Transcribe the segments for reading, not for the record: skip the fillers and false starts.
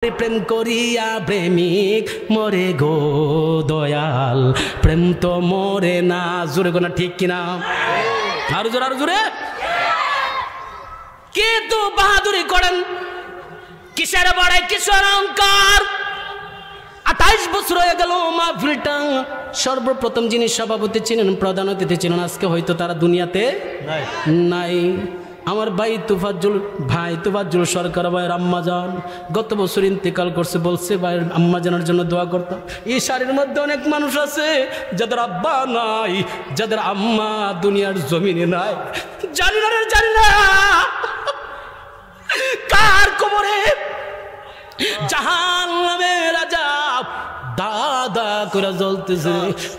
প্রেম করিয়া প্রেমিক মরে গো দয়াল, প্রেম তো মরে না। জোরে কোনা ঠিক কিনা? আরো জোরে, আরো জোরে। কিন্তু বাহাদুরি করেন, কিসের বড়াই, কিসের অহংকার। 28 বছর হয়ে গেল মাহফিলটা। সর্বপ্রথম যিনি সভাপতি ছিলেন, প্রধান অতিথি ছিলেন, আজকে হয়তো তারা দুনিয়াতে নাই। আমার ভাই তুফাজ্জল সরকার ভাইয়ের আম্মাজান গত বছর ইন্তেকাল করছে। বলছে ভাইয়ের আম্মাজানের জন্য দোয়া করতাম। এই শাড়ির মধ্যে অনেক মানুষ আছে যাদের আব্বা নাই, যাদের আম্মা দুনিয়ার জমিনে নাই। জানি না কার কবরে জাহান্নামের আযাব দাদা করে জ্বলতেছে।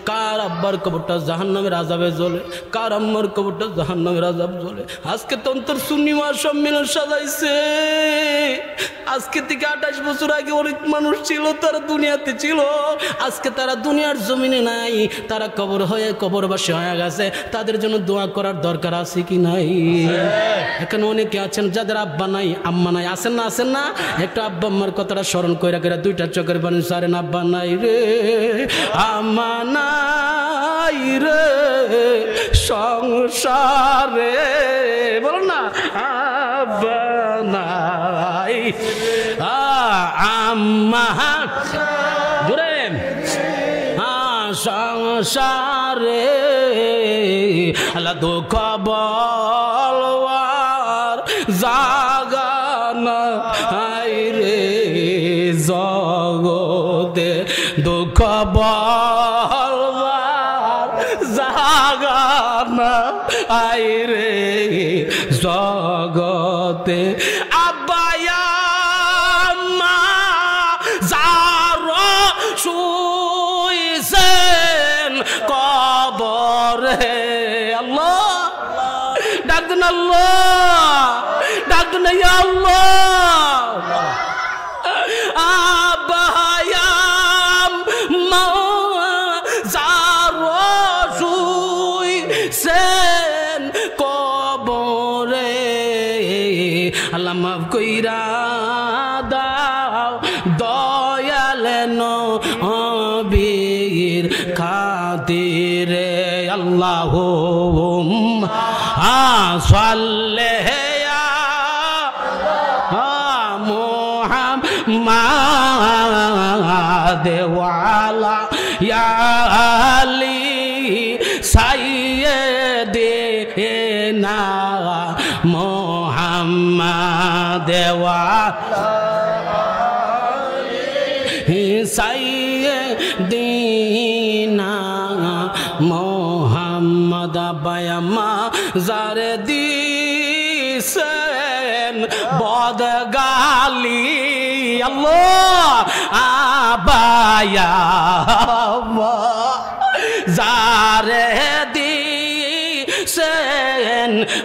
কার আব্বার কবরটা জাহান্নামের আযাবে জ্বলে, কার আম্মার কবরটা জাহান্নামের আযাব জ্বলে। আজকে তন্তর সুন্নিমা সম্মেলন সাজাইছে। আজকে থেকে 28 বছর আগে অনেক মানুষ ছিল, তারা দুনিয়াতে ছিল, আজকে তারা দুনিয়ার জমিনে নাই। তারা কবরবাসী হয়ে গেছে। তাদের জন্য দোয়া করার দরকার আছে কি নাই? এখানে অনেকে আছেন যাদের আব্বা নাই, আম্মা নাই। আছেন না? একটা আব্বা আম্মার কথাটা স্মরণ কইরা দুইটা চোখের পানি সারেন। আব্বা নাই রে, আম্মা নাই রে, সংসারে বলুন না, আব্বা নাই, আম্মা জোরে, সংসারে আল্লাহ দুঃখ বলবার জাগানা রে, জগতে দুঃখ বলবার জাগানা রে, জগতে আব্বায়া মা যার শুইছেন কবরে। আল্লাহ ডাক দেন, আল্লাহ ডাক দেন, আল্লাহ। আব্বায়াম মা যার শুইছেন কবরে, আল্লাহ মাফ কইরা দাও দয়াল নবীর খাতিরে। আল্লাহুম্মা সাল্লি মুহাম্মাদ ওয়া আলা আলি সাইয়্যিদিনা মুহাম্মাদ ওয়া সাইয়্যিদিনা মুহাম্মাদ। আব্বায়াম্মা যারে দিছেন বদগালি, আল্লাহ আব্বায়াম্মা যারে দিছেন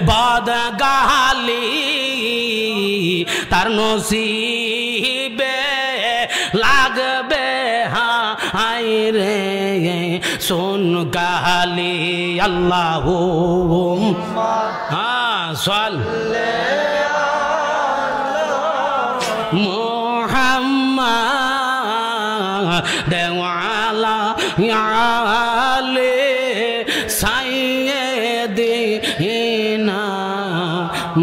বদগালি, তার নসিবে লাগবে হায় রে শোন গালি। আল্লাহুম্মা সাল্লি মুহাম্মাদ ওয়া আলা আলি সাইয়্যিদিনা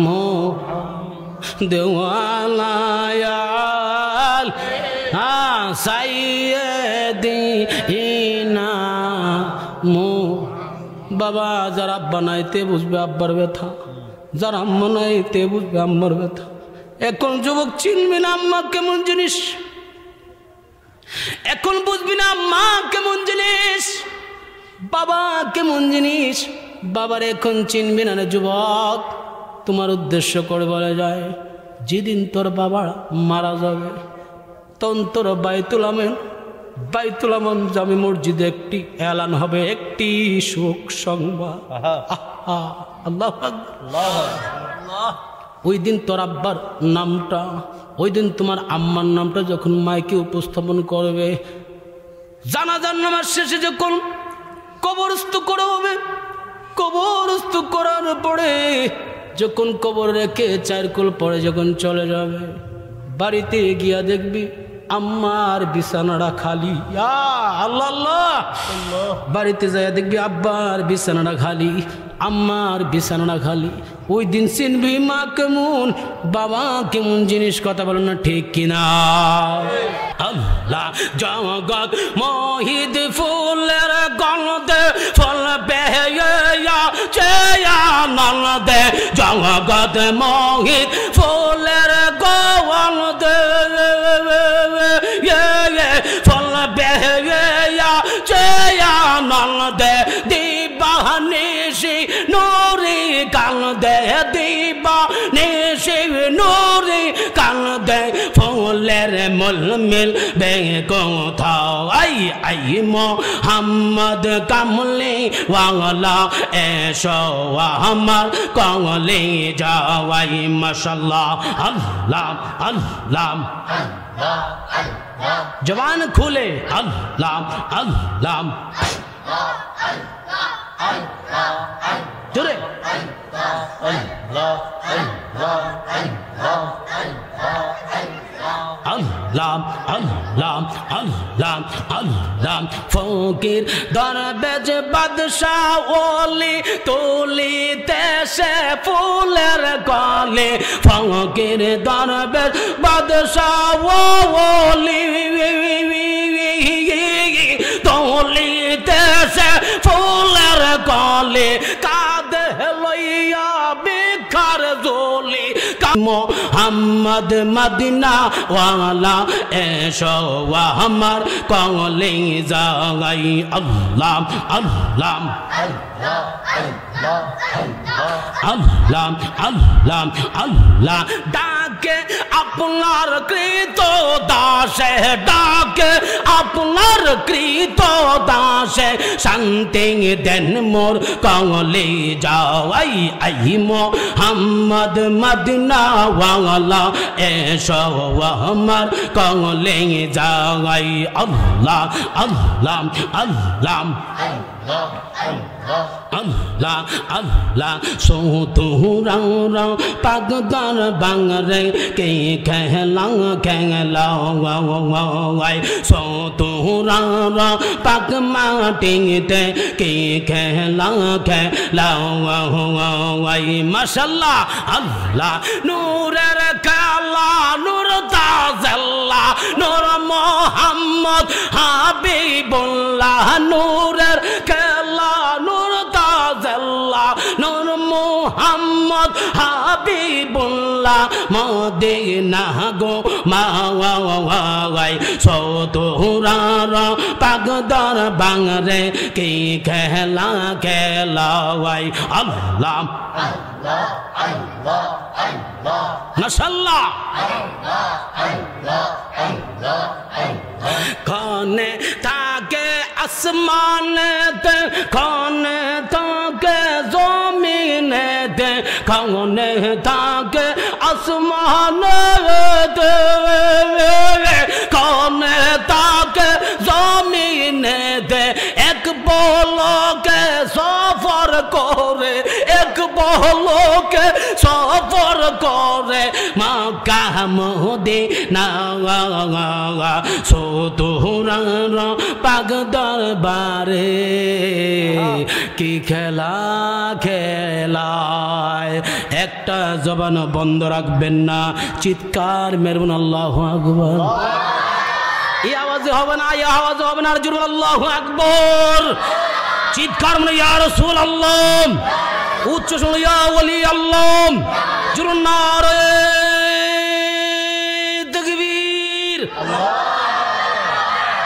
মুহাম্মাদ ওয়া আলা সাইয়্যিদিনা মু। বাবা যার আব্বা নাই তে বুঝবে আব্বার ব্যথা, যার আম্মা নাই তে বুঝবে আম্মার ব্যথা। এখন যুবক চিনবি না আম্মা কেমন জিনিস, এখন বুঝবি না মা কেমন জিনিস, বাবা কেমন জিনিস। বাবার এখন চিনবি না রে যুবক। তোমার উদ্দেশ্য করে বলে যায়, যেদিন তোর বাবা মারা যাবে তখন তোর বাইতুল আমান জামে মসজিদে একটি এলান হবে, একটি শোক সংবাদ। আল্লাহ ওই দিন তোর আব্বার নামটা, ওই দিন তোমার আম্মার নামটা যখন মাইকে উপস্থাপন করবে, জানাজার নামাজ শেষে যখন কবরস্থ করা হবে, কবরস্থ করার পরে যখন কবর রেখে 4 কুল পরে যখন চলে যাবে, বাড়িতে গিয়া দেখবি আম্মার বিছানাটা খালি। আল্লাহ আল্লাহ। বাড়িতে যাইয়া দেখবি আব্বার বিছানাটা খালি, আম্মার বিছানাটা খালি। ওই দিন চিনবি মা কেমন, বাবা কেমন জিনিস। কথা বলো না ঠিক কিনা? আল্লাহ জগৎ মোহিত ফুলের গন্ধে ফল পেয়া চেয়া নন্দে, জগৎ মোহিত ফুলের গন্ধে ফল পেয়া চেয়া নন্দে, দিবানিশি নুরি কান্দে, দিবানিশি নুরি কান্দে, ফুলের মূল মিল বে কোথাও। আই মোহাম্মদ কামলি ওয়ালা এসো আমার কমলি যাওয়াই। মাশাআল্লাহ আল্লাহ আল্লাহ। জবান খুলে আল্লাহ আল্লাহ জোরে আল্লাহ আল্লাহ আল্লাহ আল্লাহ। ফকির দরবেশ বাদশাহ ওলি তুলিতেছে ফুলের কলে, ফকির দরবেশ বাদশাহ ওলি তুলিতেছে ফুলের কলে, কাঁধে লইয়া বিখার জলি। মোহাম্মদ মদিনা ওয়ালা এসো আমার কমলি যাওয়াই। আল্লাহ আল্লাহ আল্লাহ আল্লাহ আল্লাহ। ডাকে আপনার কৃত দাসে, ডাকে আপনার কৃত দাসে, শান্তি দেন মোর কমলি যাওয়াই। আই মোহাম্মদ মদিনা ওয়ালা এসো আমার কমলি যাওয়াই। আল্লাহ আল্লাহ আল্লাহ আল্লাহ আল্লাহ। সোতুরা পাগদার বাংরে কে খেলা খেলা, সোতুরা পাগ মাটিতে কে খেলা খেলা। মাশাআল্লাহ আল্লাহ। নূরের খেলা নূর তাজাল্লাহ, নূর মোহাম্মদ হাবিবুল্লাহ, নূরের খেলা নূর তাজাল্লাহ, নূর মোহাম্মদ হাবিবুল্লাহ। মদিনা গো মাওয়াই সোতুরার পাগদার বাংরে কি খেলা খেলাওয়াই। আল্লাহ আল্লাহ আল্লাহ আল্লাহ। মাশাআল্লাহ কনে তাকে আসমানেতে, কনে তাকে জমিনেতে, কনে তাকে আসমানেতে, কনে তাকে জমিনেতে, এক পলকে সফর করে, এক পলকে সফর করে মক্কা মদিনা। সোতুরার পাগ দরবারে কি খেলা খেলায়। একটা জবান বন্ধ রাখবেন না, চিৎকার মেরুন আল্লাহু আকবার। এই আওয়াজে হবে না, এই আওয়াজে হবে না, জোরে আল্লাহু আকবার। চিৎকার মানে ইয়া রাসূলুল্লাহ, উচ্চ শুনে ইয়া ওলি আল্লাহ, জোরে নারে তাকবীর।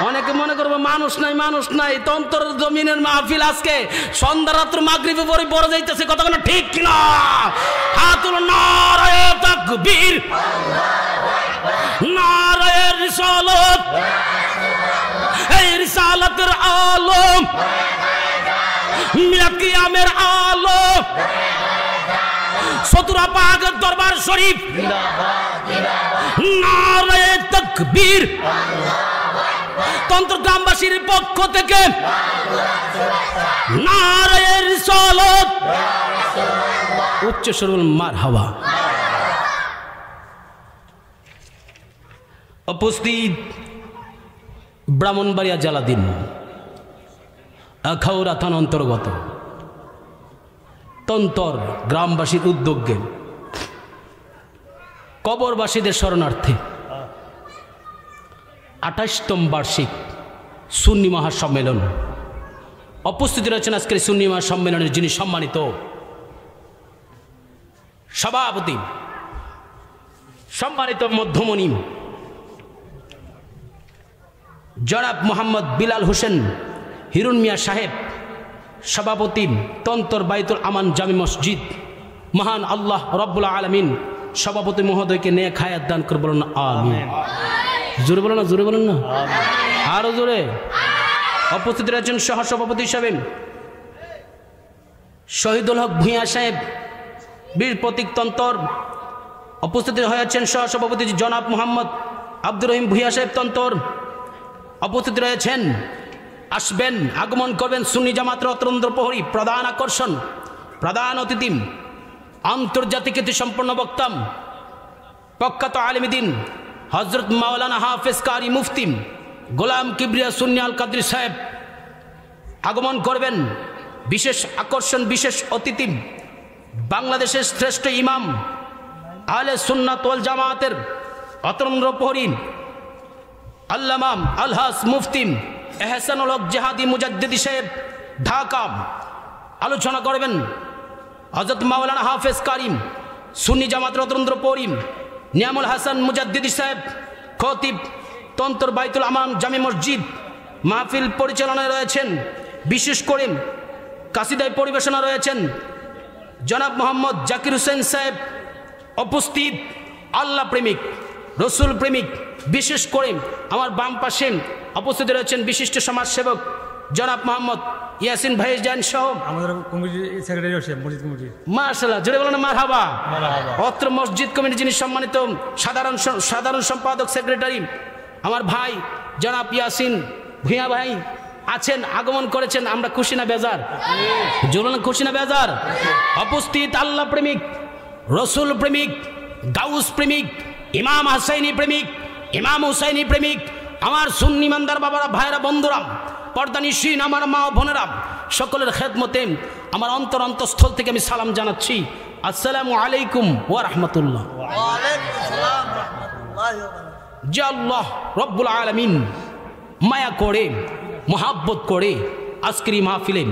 অনেকে মনে করবে মানুষ নাই মানুষ নাই, তন্তর জমিনের মাহফিল আজকে সন্ধ্যা রাত্র মাগরিবে পরে পড়ে যাইতেছে। কথা কোনো ঠিক না? হাতুল নারে তাকবীর, নারে রিসালাত, এই রিসালাতের আলম, মিলাদ কিয়ামের আলম, সতুরা পাকের দরবার শরীফ, নারে তাকবীর। তন্ত্র গ্রামবাসীর পক্ষ থেকে নারে রিসালাত, উচ্চ স্বরে মারহাবা। উপস্থিত ব্রাহ্মণবাড়িয়া জেলাধীন আখাউড়া থানা অন্তর্গত তন্তর গ্রামবাসীর উদ্যোগে কবরবাসীদের শরণার্থে 28তম বার্ষিক সুন্নি মহাসম্মেলন। উপস্থিত রয়েছেন আজকের সুন্নি মহাসম্মেলনের যিনি সম্মানিত সভাপতি, সম্মানিত মধ্যমণি জনাব মোহাম্মদ বিলাল হোসেন হিরুন মিয়া সাহেব, সভাপতি তন্তর বাইতুল আমান জামি মসজিদ। মহান আল্লাহ রব্বুল আলামিন সভাপতি মহোদয়কে নেক হায়াত দান করে বলুন আমিন। জোরে বলেন না, জোরে বলেন না, আরো জোরে। উপস্থিত রয়েছেন সহ সভাপতি হিসাবে শহীদুল হক ভূঁইয়া সাহেব, বীর প্রতীক তন্তর। উপস্থিত হয়েছেন সহ সভাপতি জনাব মোহাম্মদ আব্দুর রহিম ভূঁইয়া সাহেব তন্তর। উপস্থিত রয়েছেন, আসবেন, আগমন করবেন সুন্নি জামাতের অতন্দ্র প্রহরী, প্রধান আকর্ষণ, প্রধান অতিথি, আন্তর্জাতিক খ্যাতি সম্পন্ন বক্তা, প্রখ্যাত আলিমদ্দিন হজরত মাওলানা হাফেজ কারি মুফতি গোলাম কিবরিয়া সুন্নি আল কাদরি সাহেব আগমন করবেন। বিশেষ আকর্ষণ, বিশেষ অতিথি, বাংলাদেশের শ্রেষ্ঠ ইমাম আহলে সুন্নাত ওয়াল জামাতের অতন্দ্র প্রহরী আল্লামা আলহাস মুফতি এহসানুল হক জিহাদি মুজাদ্দিদি সাহেব ঢাকা আলোচনা করবেন। হযরত মাওলানা হাফেজ কারিম সুন্নি জামাতের অতন্দ্র প্রহরী নিয়ামুল হাসান মুজাদ্দিদি সাহেব খতিব তন্তর বাইতুল আমান জামি মসজিদ মাহফিল পরিচালনায় রয়েছেন। বিশেষ করে কাসিদায় পরিবেশনা রয়েছেন জনাব মোহাম্মদ জাকির হোসেন সাহেব। উপস্থিত আল্লাহ প্রেমিক, রসুল প্রেমিক, বিশেষ করে আমার বাম পাশে উপস্থিত রয়েছেন বিশিষ্ট সমাজসেবক জনাব মোহাম্মদ ইয়াসিন ভাইজান সহ আমাদের কমিটির সেক্রেটারি মসজিদ কমিটি। মাশাআল্লাহ, জোরে বলেন মারহাবা। অত্র মসজিদ কমিটির যিনি সম্মানিত সাধারণ সম্পাদক সেক্রেটারি আমার ভাই জনাব ইয়াসিন ভূঁইয়া ভাই আছেন, আগমন করেছেন। আমরা খুশি না বেজার? জোরে বলেন খুশি না বেজার? উপস্থিত আল্লাহ প্রেমিক, রসুল প্রেমিক, গাউস প্রেমিক, ইমাম হাসাইনি প্রেমিক, ইমাম হুসাইনি প্রেমিক, আমার সুন্নি ইমানদার বাবারা, ভাইরা, বন্ধুরা, পর্দানিশীন আমার মা ও বোনেরা, সকলের খেদমতে আমার অন্তরস্থল থেকে আমি সালাম জানাচ্ছি। আসসালামু আলাইকুম ওয়া রাহমাতুল্লাহ। যে আল্লাহ রব্বুল আলামিন মায়া করে, মহাব্বত করে আজকের এই মাহফিলে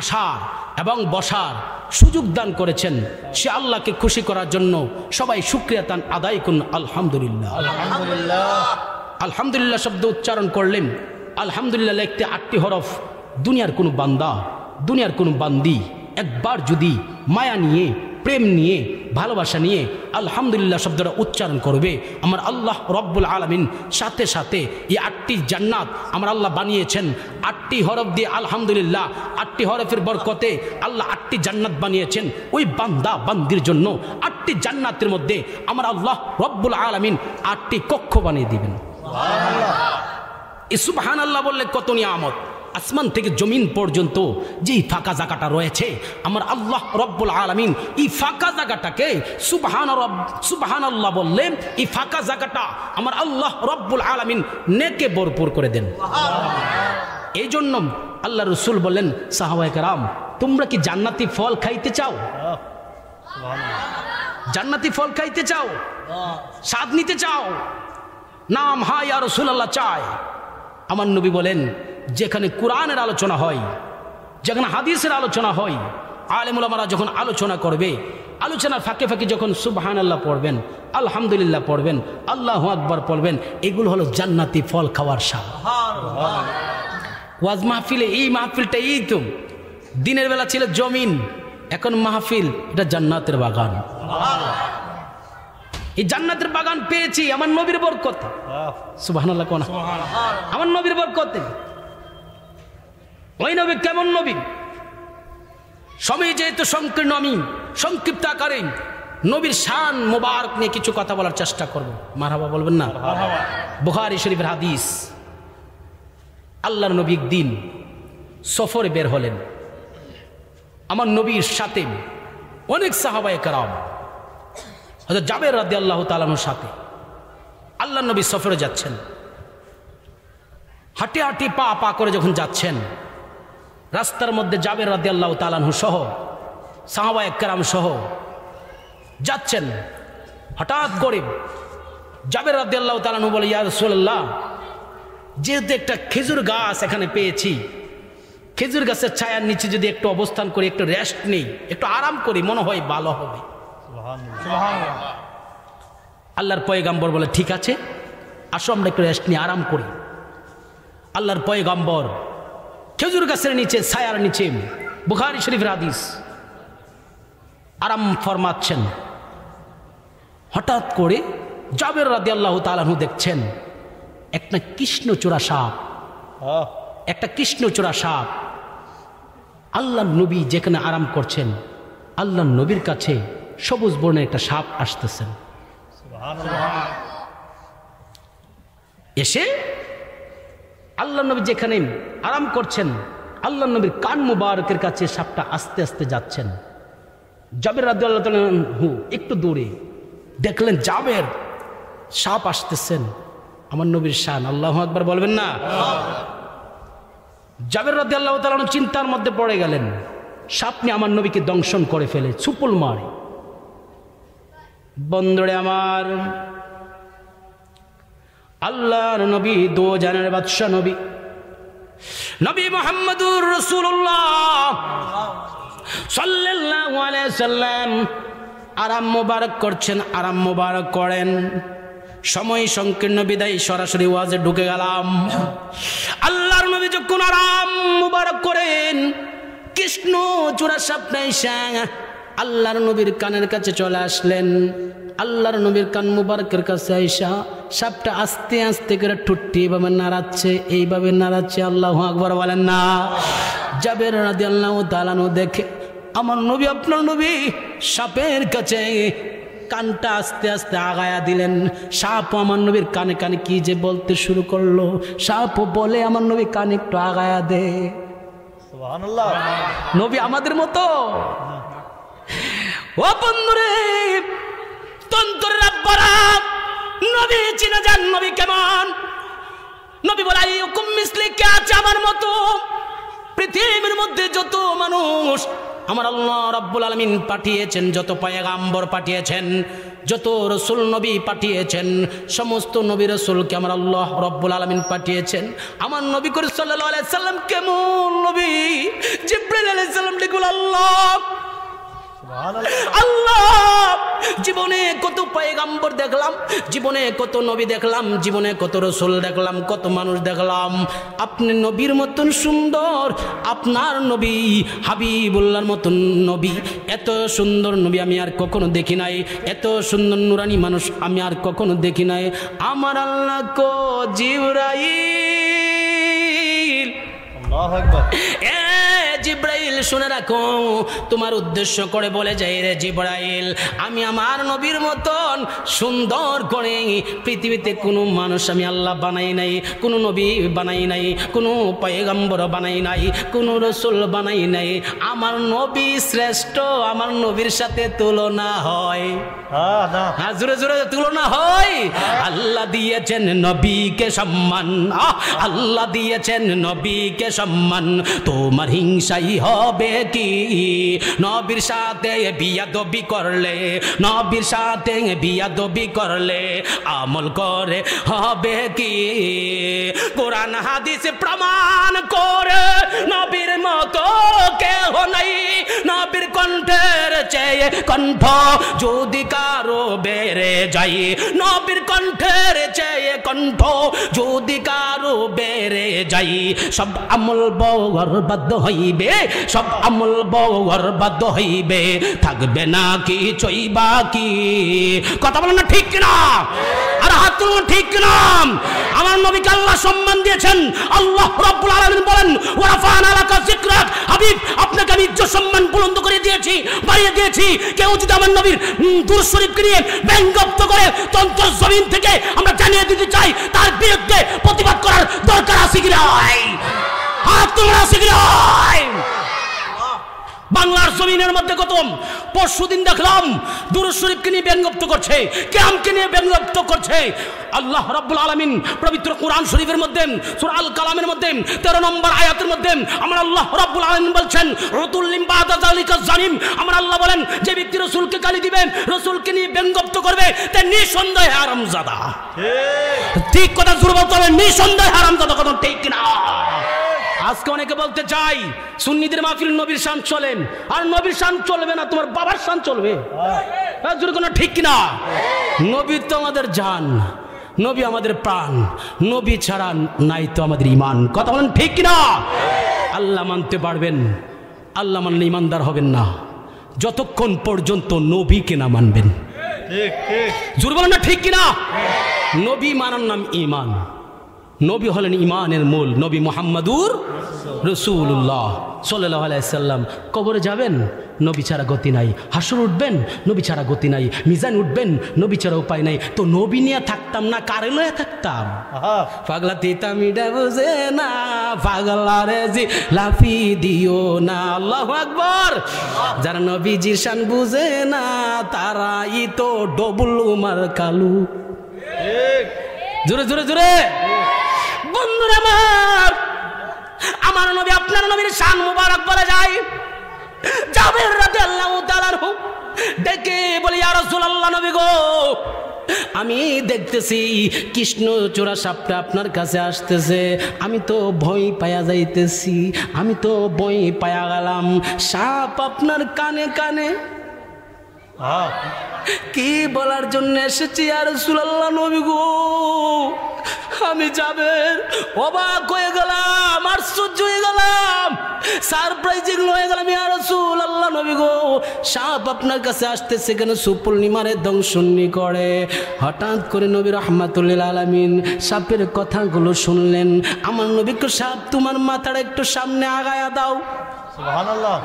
আসার এবং বসার সুযোগ দান করেছেন, সে আল্লাহকে খুশি করার জন্য সবাই শুকরিয়া তান আদায় করুন। আলহামদুলিল্লাহ। আলহামদুলিল্লাহ শব্দ উচ্চারণ করলেন। আলহামদুলিল্লাহ লিখতে 8টি হরফ। দুনিয়ার কোনো বান্দা, দুনিয়ার কোনো বান্দি একবার যদি মায়া নিয়ে, প্রেম নিয়ে, ভালোবাসা নিয়ে আলহামদুলিল্লাহ শব্দটা উচ্চারণ করবে, আমার আল্লাহ রব্বুল আলামিন সাথে সাথে এই 8টি জান্নাত আমার আল্লাহ বানিয়েছেন। 8টি হরফ দিয়ে আলহামদুলিল্লাহ, 8টি হরফের বরকতে আল্লাহ 8টি জান্নাত বানিয়েছেন ওই বান্দা বান্দির জন্য। 8টি জান্নাতের মধ্যে আমার আল্লাহ রব্বুল আলামিন 8টি কক্ষ বানিয়ে দিবেন। এই সুবহানাল্লাহ বললে কত নিয়ামত। আসমান থেকে জমিন পর্যন্ত যেই ফাঁকা জায়গাটা রয়েছে, আমার আল্লাহ রব্বুল আলামিন এই ফাঁকা জায়গাটাকে সুবহানাল্লাহ বললে এই ফাঁকা জায়গাটা আমার আল্লাহ রব্বুল আলামিন নেকে ভরপুর করে দেন। এই জন্য আল্লাহ রসুল বললেন, সাহাবায়ে কেরাম তোমরা কি জান্নাতি ফল খাইতে চাও? জান্নাতি ফল খাইতে চাও? স্বাদ নিতে চাও? নাম হা ইয়া রাসূলুল্লাহ চায়। আমার নবী বলেন, যেখানে কোরআনের আলোচনা হয়, যেখানে হাদিসের আলোচনা হয়, আলেম ওলামারা যখন আলোচনা করবে, আলোচনার ফাঁকে ফাঁকে যখন সুবহানাল্লাহ পড়বেন, আলহামদুলিল্লাহ পড়বেন, আল্লাহু আকবার পড়বেন, এগুলো হলো জান্নাতি ফল খাওয়ার স্বাদ। ওয়াজ মাহফিলে এই মাহফিলটা এই তো দিনের বেলা ছিল জমিন, এখন মাহফিল এটা জান্নাতের বাগান। এই জান্নাতের বাগান পেয়েছি আমার নবীর বরকতে। সুবহানাল্লাহ কোন? আমার নবীর বরকতে। ওই নবী কেমন নবী? সময় যেহেতু সংকীর্ণ, আমি সংক্ষিপ্ত আকারে নবীর শান মুবারক নিয়ে কিছু কথা বলার চেষ্টা করব। মারহাবা বলবেন না? বুখারী শরীফের হাদিস। আল্লাহর নবী একদিন সফরে বের হলেন। আমার নবীর সাথে অনেক সাহাবায়ে কেরাম, হযরত জাবের রাদিয়াল্লাহু তাআলা আনহুর সাথে আল্লাহ নবী সফরে যাচ্ছেন, হাঁটি হাঁটি পা পা করে যখন যাচ্ছেন, রাস্তার মধ্যে জাবের রাদিয়াল্লাহু তাআলা আনহু সহ সাহাবায়ে কেরাম সহ যাচ্ছেন। হঠাৎ করে জাবের রাদিয়াল্লাহু তাআলা আনহু বলে, ইয়া রাসূলুল্লাহ, যেহেতু একটা খেজুর গাছ এখানে পেয়েছি, খেজুর গাছের ছায়ার নিচে যদি একটু অবস্থান করি, একটু রেস্ট নেই, একটু আরাম করি, মনে হয় ভালো হবে। আল্লাহর পয়গাম্বর বলে, ঠিক আছে, আসো আমরা একটু রেস্ট নিয়ে আরাম করি। আল্লাহর পয়গাম্বর খেজুর গাছের নিচে, ছায়ার নিচে, বুখারী শরীফের হাদিস, আরাম ফরমাচ্ছেন। হঠাৎ করে জাবের রাদিয়াল্লাহু তাআলা আনহু দেখছেন একটা কৃষ্ণচূড়া সাপ, একটা কৃষ্ণচূড়া সাপ। আল্লাহ নবী যেখানে আরাম করছেন, আল্লাহ নবীর কাছে সবুজ বর্ণের একটা সাপ আসতেছেন। এসে আল্লাহ নবী যেখানে আরাম করছেন, আল্লাহ নবীর কান মুবারকের কাছে সাপটা আস্তে আস্তে যাচ্ছেন। জাবের রাদিয়াল্লাহু তাআলা আনহু একটু দূরে দেখলেন জাবের সাপ আসতেছেন। আমার নবীর শান, আল্লাহু আকবার বলবেন না? জাবের রাদিয়াল্লাহু তাআলা আনহু চিন্তার মধ্যে পড়ে গেলেন, সাপ নিয়ে আমার নবীকে দংশন করে ফেলে, ছুপুল মারে। বন্ধুরে আমার, আল্লাহর নবী, দো জানের বাদশা নবী, নবী মুহাম্মদুর রাসূলুল্লাহ সাল্লাল্লাহু আলাইহি সাল্লাম আরাম মোবারক করছেন, আরাম মোবারক করেন। সময় সংকীর্ণ বিদায় সরাসরি ওয়াজে ঢুকে গেলাম। আল্লাহর নবী যখন আরাম মোবারক করেন, কৃষ্ণ চূড়া সাপটা এসে আল্লাহর নবীর কানের কাছে চলে আসলেন। আল্লাহর নবীর কান মুবারকের কাছে আইসা সাপটা আস্তে আস্তে করে ঠুট্টি এইভাবে নাড়াচ্ছে, এইভাবে নাড়াচ্ছে। আল্লাহু আকবার বলেন না? জাবের রাদিয়াল্লাহু তাআলা আনহু দেখে আমার নবী, আপনার নবী সাপের কাছে কানটা আস্তে আস্তে আগায়া দিলেন। সাপ আমার নবীর কানে কানে কি যে বলতে শুরু করলো। সাপ বলে, আমার নবী কানে একটু আগায়া দে। সুবহানাল্লাহ। নবী আমাদের মতো? ও বন্ধুরে, তন্তরের আব্বারা, নবী চিনা যান, নবী কেমন? নবী বলে, আইয়ুকুম মিসলি, কে আছে আমার মতো? পৃথিবীর মধ্যে যত মানুষ আমার আল্লাহ রাব্বুল আলামিন পাঠিয়েছেন, যত পয়গাম্বর পাঠিয়েছেন, যত রাসূল নবী পাঠিয়েছেন, সমস্ত নবী রাসূলকে আমার আল্লাহ রাব্বুল আলামিন পাঠিয়েছেন। আমার নবী করিম সাল্লাল্লাহু আলাইহি সাল্লাম কেমন নবী? জিবরাইল আলাইহিস সালাম লিখুল আল্লাহ আল্লাহ। জীবনে কত পয়গাম্বর দেখলাম, জীবনে কত নবী দেখলাম, জীবনে কত রাসূল দেখলাম, কত মানুষ দেখলাম। আপনি নবীর মতন সুন্দর, আপনার নবী হাবিবুল্লাহর মতন নবী, এত সুন্দর নবী আমি আর কখনো দেখি নাই, এত সুন্দর নুরানি মানুষ আমি আর কখনো দেখি নাই। আমার আল্লাহ কো জিবরাইল, আল্লাহু আকবার, জিব্রাইল শুনে রাখো, তোমার উদ্দেশ্য করে বলে যাই রে জিব্রাইল, আমি আমার নবীর মতন সুন্দর করে পৃথিবীতে কোনো মানুষ আমি আল্লাহ বানাই নাই, কোনো নবী বানাই নাই, কোনো পয়গম্বর বানাই নাই, কোনো রাসূল বানাই নাই। আমার নবী শ্রেষ্ঠ, আমার নবীর সাথে তুলনা হয়? হ্যাঁ, জোরে জোরে তুলনা হয়। আল্লাহ দিয়েছেন নবীকে সম্মান, আল্লাহ দিয়েছেন নবীকে সম্মান, তোমার হিংসাই হবে কি? নবীর সাথে বিয়াদবি করলে, নবীর সাথে বিয়াদবি করলে আমল করে হবে কি? কোরআন হাদিস প্রমাণ করে নবীর মতো কেহ নাই, নবীর কণ্ঠের চেয়ে কণ্ঠ যদি কারো বেড়ে যায়, নবীর কণ্ঠের চেয়ে কণ্ঠ যদি কারো বেড়ে যায়, সব আমল বরবাদ হইবে, সব আমল বরবাদ হইবে, থাকবে না কিছুই বাকি। কথা বলেন না ঠিক কিনা? আর হাত তুলুন ঠিক কিনা? আমার নবীকে আল্লাহ সম্মান দিয়েছেন। আল্লাহ রাব্বুল আলামিন বলেন, ওয়া রাফা'না লাকা যিকরাক, হাবিব আপনাকে আমি ইজ্জত সম্মান বুলন্দ করে দিয়েছি, বাড়িয়ে দিয়েছি। কেউ যদি আমার নবীর দুরূদ শরীফকে নিয়ে ব্যঙ্গাত্মক করে তন্ত্র জমিন থেকে আমরা জানিয়ে দিতে চাই, তার বিরুদ্ধে প্রতিবাদ করার দরকার আছে কি নাই? হাত তোলা আছে কি নাই? বাংলার জমিনের মধ্যে কত পরশুদিন দেখলাম দুরূদ শরীফকে নিয়ে ব্যঙ্গাত্ম করছে, কিয়ামকে নিয়ে ব্যঙ্গাত্ম করছে। আল্লাহ রাব্বুল আলামিন পবিত্র কোরআন শরীফের মধ্যে সূরা আল কালামের মধ্যে 13 নম্বর আয়াতের মধ্যে আমার আল্লাহ রাব্বুল আলামিন বলছেন উতুল্লিম বাদা যালিকা জালিম। আমার আল্লাহ বলেন যে ব্যক্তি রাসূলকে গালি দিবে, রাসূলকে নিয়ে ব্যঙ্গাত্ম করবে, তে নিঃসন্দেহে হারামজাদা। ঠিক কথা জোরে বলতে হবে, নিঃসন্দেহে হারামজাদা, কথা ঠিক কিনা? আজকে অনেকে বলতে চাই সুন্নিদের মাহফিল নবীর শান চলেন, আর নবীর শান চলবে না, তোমার বাবার শান চলবে। ঠিক কিনা? নবী তো আমাদের জান, নবী আমাদের প্রাণ, নবী ছাড়া নাই তো আমাদের ইমান। কথা বলেন ঠিক কিনা? আল্লাহ মানতে পারবেন, আল্লাহ মানলে ইমানদার হবেন না যতক্ষণ পর্যন্ত নবীকে না মানবেন। জোরে বলেন না ঠিক কিনা? নবী মানার নাম ইমান। নবী হলেন ইমানের মূল। নবী মুহাম্মাদুর রাসূলুল্লাহ সাল্লাল্লাহু আলাইহি সাল্লাম। কবরে যাবেন, নবী ছাড়া গতি নাই। হাসর উঠবেন, নবী ছাড়া গতি নাই। মিজান উঠবেন, নবী ছাড়া উপায় নাই। তো নবী নিয়ে থাকতাম না, কারে লয়ে থাকতাম? পাগলা তিতামিডা বুঝে না, পাগলারে জি লাফি দিও না। আল্লাহু আকবার। যারা নবীজির শান বুঝে না তারাই তো ডবল উমার কালু। জোরে জোরে জোরে বন্ধুরা আমার, আমার নবী আপনার নবীর শান মুবারক বলা যায়। জাবের রাদিয়াল্লাহু তাআলা ডেকে বলে ইয়া রাসূলুল্লাহ, নবী গো আমি দেখতেছি কৃষ্ণচূড়া সাপটা আপনার কাছে আসতেছে, আমি তো ভয় পায়া যাইতেছি, আমি তো ভয় পায়া গেলাম। সাপ আপনার কানে কানে কি বলার জন্য এসেছি ইয়া রাসূলুল্লাহ? নবী গো আমি যাবেন অবাক হয়ে গেলাম, আশ্চর্য হয়ে গেলাম, সারপ্রাইজিং হয়ে গেলাম ইয়া রাসূলুল্লাহ। নবী গো সাপ আপনার কাছে আসতেছে কেন? সুপূর্ণিমারে দংশনী করে। হঠাৎ করে নবী রাহমাতুল লিল আলামিন সাপের কথাগুলো শুনলেন। আমার নবীকে সাপ তোমার মাথাটা একটু সামনে আগায়া দাও। সুবহানাল্লাহ।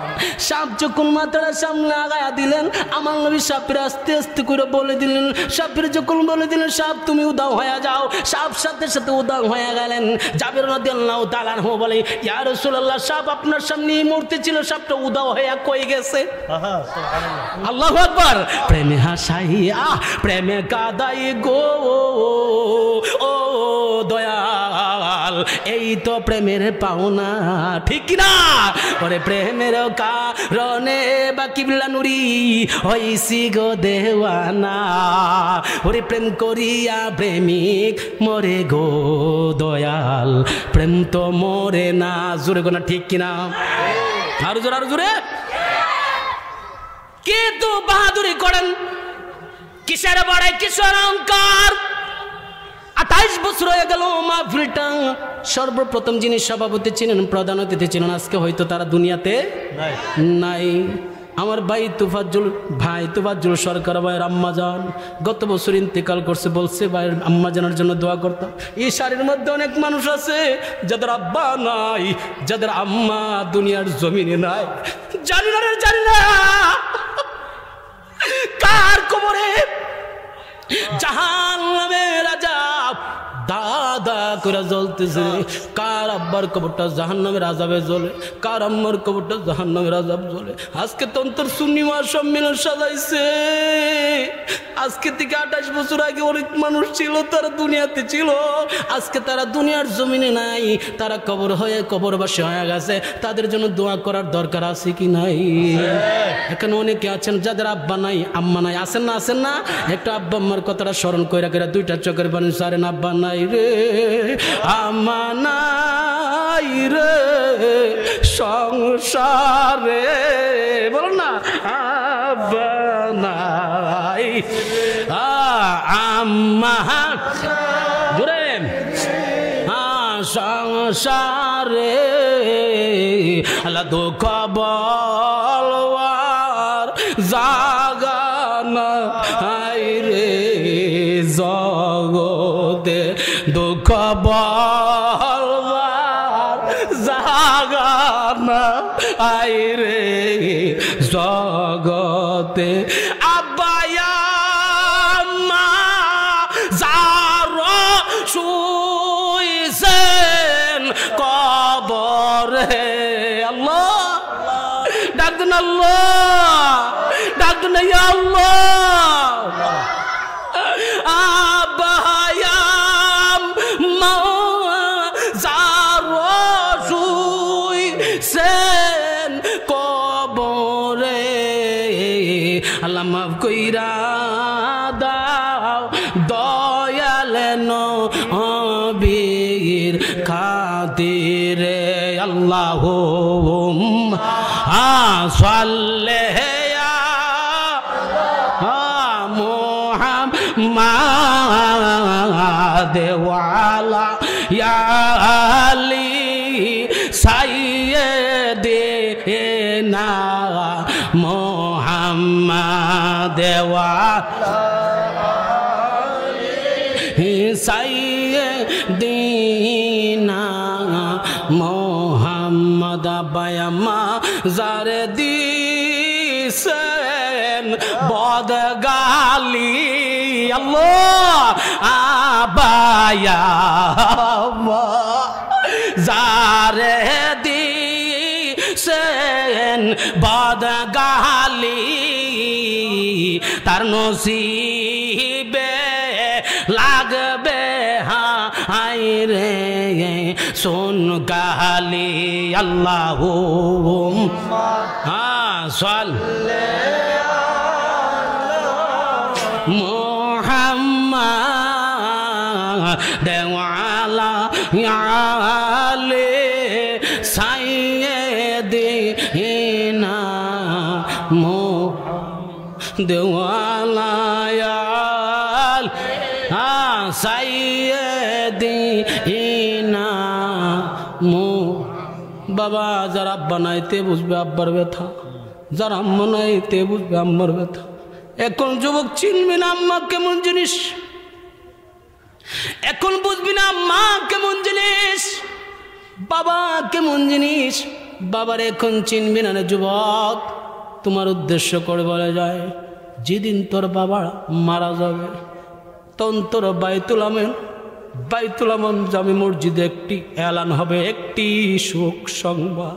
সাপ যখন মাথাটা সামনে আগায়া দিলেন, আমার নবী সাপের আস্তে আস্তে করে বলে দিলেন, সাপের যখন বলে দিলেন সাপ তুমি উদাও হয়ে যাও, সাপ সাথে সাথে উদাও হয়ে গেলেন। জাবের রাদিয়াল্লাহু তাআলা আনহু বলে ইয়া রাসূলুল্লাহ সাপ আপনার সামনে এই মুহূর্তে ছিল, সাপটা উদাও হয়ে কই গেছে? সুবহানাল্লাহ। আল্লাহু আকবার। প্রেমে হাসাইয়া প্রেমে কাদাই গো ও দয়াল, এই তো প্রেমের পাওনা। ঠিক কিনা? ওরে প্রেমের কারণে বা কিবলা নুরি হইছি গো দেওয়ানা, ওরে প্রেম করিয়া প্রেমিক মরে গো দয়াল, প্রেম তো মরে না। জোরে গোনা ঠিক কিনা? আরো জোরে আরো জোরে। কিন্তু বাহাদুরি করেন, কিসের বড়াই কিসের অহংকার। 28 বছর হয়ে গেল মাহফিলটা। সর্বপ্রথম যিনি সভাপতি ছিলেন, প্রধান অতিথি ছিলেন, আজকে হয়তো তারা দুনিয়াতে নাই। আমার ভাই তুফাজ্জল সরকার ভাইয়ের আম্মাজান গত বছর ইন্তেকাল করছে। বলছে ভাইয়ের আম্মাজানের জন্য দোয়া করতাম। এই শাড়ির মধ্যে অনেক মানুষ আছে যাদের আব্বা নাই, যাদের আম্মা দুনিয়ার জমিনে নাই। জানি না রে, জানি না কার কবরে জাহান্নামের আযাব দাদা করে জ্বলতেছে। কার আব্বার কবরটা জাহান্নামের আযাবে জ্বলে, কার আম্মার কবরটা জাহান্নামের আযাব জ্বলে। আজকে তন্তর সুন্নিমা সম্মেলন সাজাইছে। আজকে থেকে 28 বছর আগে অনেক মানুষ ছিল, তারা দুনিয়াতে ছিল, আজকে তারা দুনিয়ার জমিনে নাই, তারা কবরবাসী হয়ে গেছে। তাদের জন্য দোয়া করার দরকার আছে কি নাই? এখানে অনেকে আছেন যাদের আব্বা নাই আম্মা নাই। আছেন না? আছেন না? একটা আব্বা আম্মার কথাটা স্মরণ কইরা কইরা দুইটা চোখের পানি সারেন। আব্বা নাই রে, আম্মা নাই রে সংসারে, বলুন না আব্বা নাই আম্মা জোরে সংসারে, আল্লাহ দুঃখ বলবার জাগানা রে জগতে, দুঃখ বলবার জাগানা রে জগতে। আব্বায়া মা যার শুইছেন কবরে, আল্লাহ ডাক দেন আল্লাহ, ডাক দেন ইয়া আল্লাহ। আবায়াম মাজারসুই সেন কবরে আল্লাহ মাফ কইরা দাও দয়াল নবীর খাতিরে আল্লাহুম্মা সাল্লি মুহাম্মাদ ওয়া আলা আলি সাইয়্যিদিনা মুহাম্মাদ ওয়া সাইয়্যিদিনা মুহাম্মদ বায়ামা জারে দিছেন বদগালি আল্লাহ আবায়া জারে দিছেন বদগালি তার নসিবে লাগবে হায় রে শোন গালি আল্লাহুম্মা সাল্লি মুহাম্মাদ ওয়া আলা আলি সাইয়্যিদিনা মুহাম্মাদ ওয়া আলা সাইয়্যিদিনা বাবা যারা আব্বা নাইতে বুঝবে আব্বার ব্যথা, যারা আম্মা নাইতে বুঝবে আম্মার ব্যথা। এখন যুবক চিনবি না আম্মা কেমন জিনিস, এখন বুঝবি না মা কেমন জিনিস, বাবা কেমন জিনিস। বাবার এখন চিনবি না রে যুবক। তোমার উদ্দেশ্য করে বলে যায় যেদিন তোর বাবা মারা যাবে তখন তোর বাইতুল আমান জামে মসজিদে একটি এলান হবে, একটি শোক সংবাদ।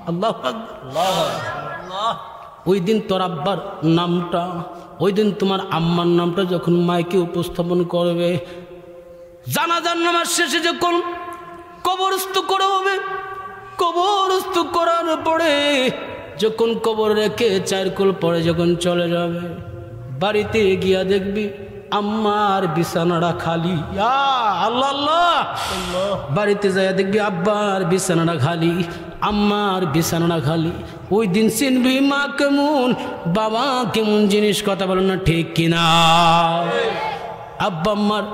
আল্লাহু আকবার। ওই দিন তোর আব্বার নামটা, ওই দিন তোমার আম্মার নামটা যখন মাইকে উপস্থাপন করবে, জানাজার নামাজ শেষে যখন কবরস্থ করা হবে, কবরস্থ করার পরে যখন কবর রেখে 4 কুল পরে যখন চলে যাবে, বাড়িতে গিয়া দেখবি আম্মার বিছানাটা খালি। আল্লাহ আল্লাহ। বাড়িতে যাইয়া দেখবি আব্বার বিছানাটা খালি, আম্মার বিছানাটা খালি। ওই দিন চিনবি মা কেমন, বাবা কেমন জিনিস। কথা বলো না ঠিক কিনা? আব্বা আম্মার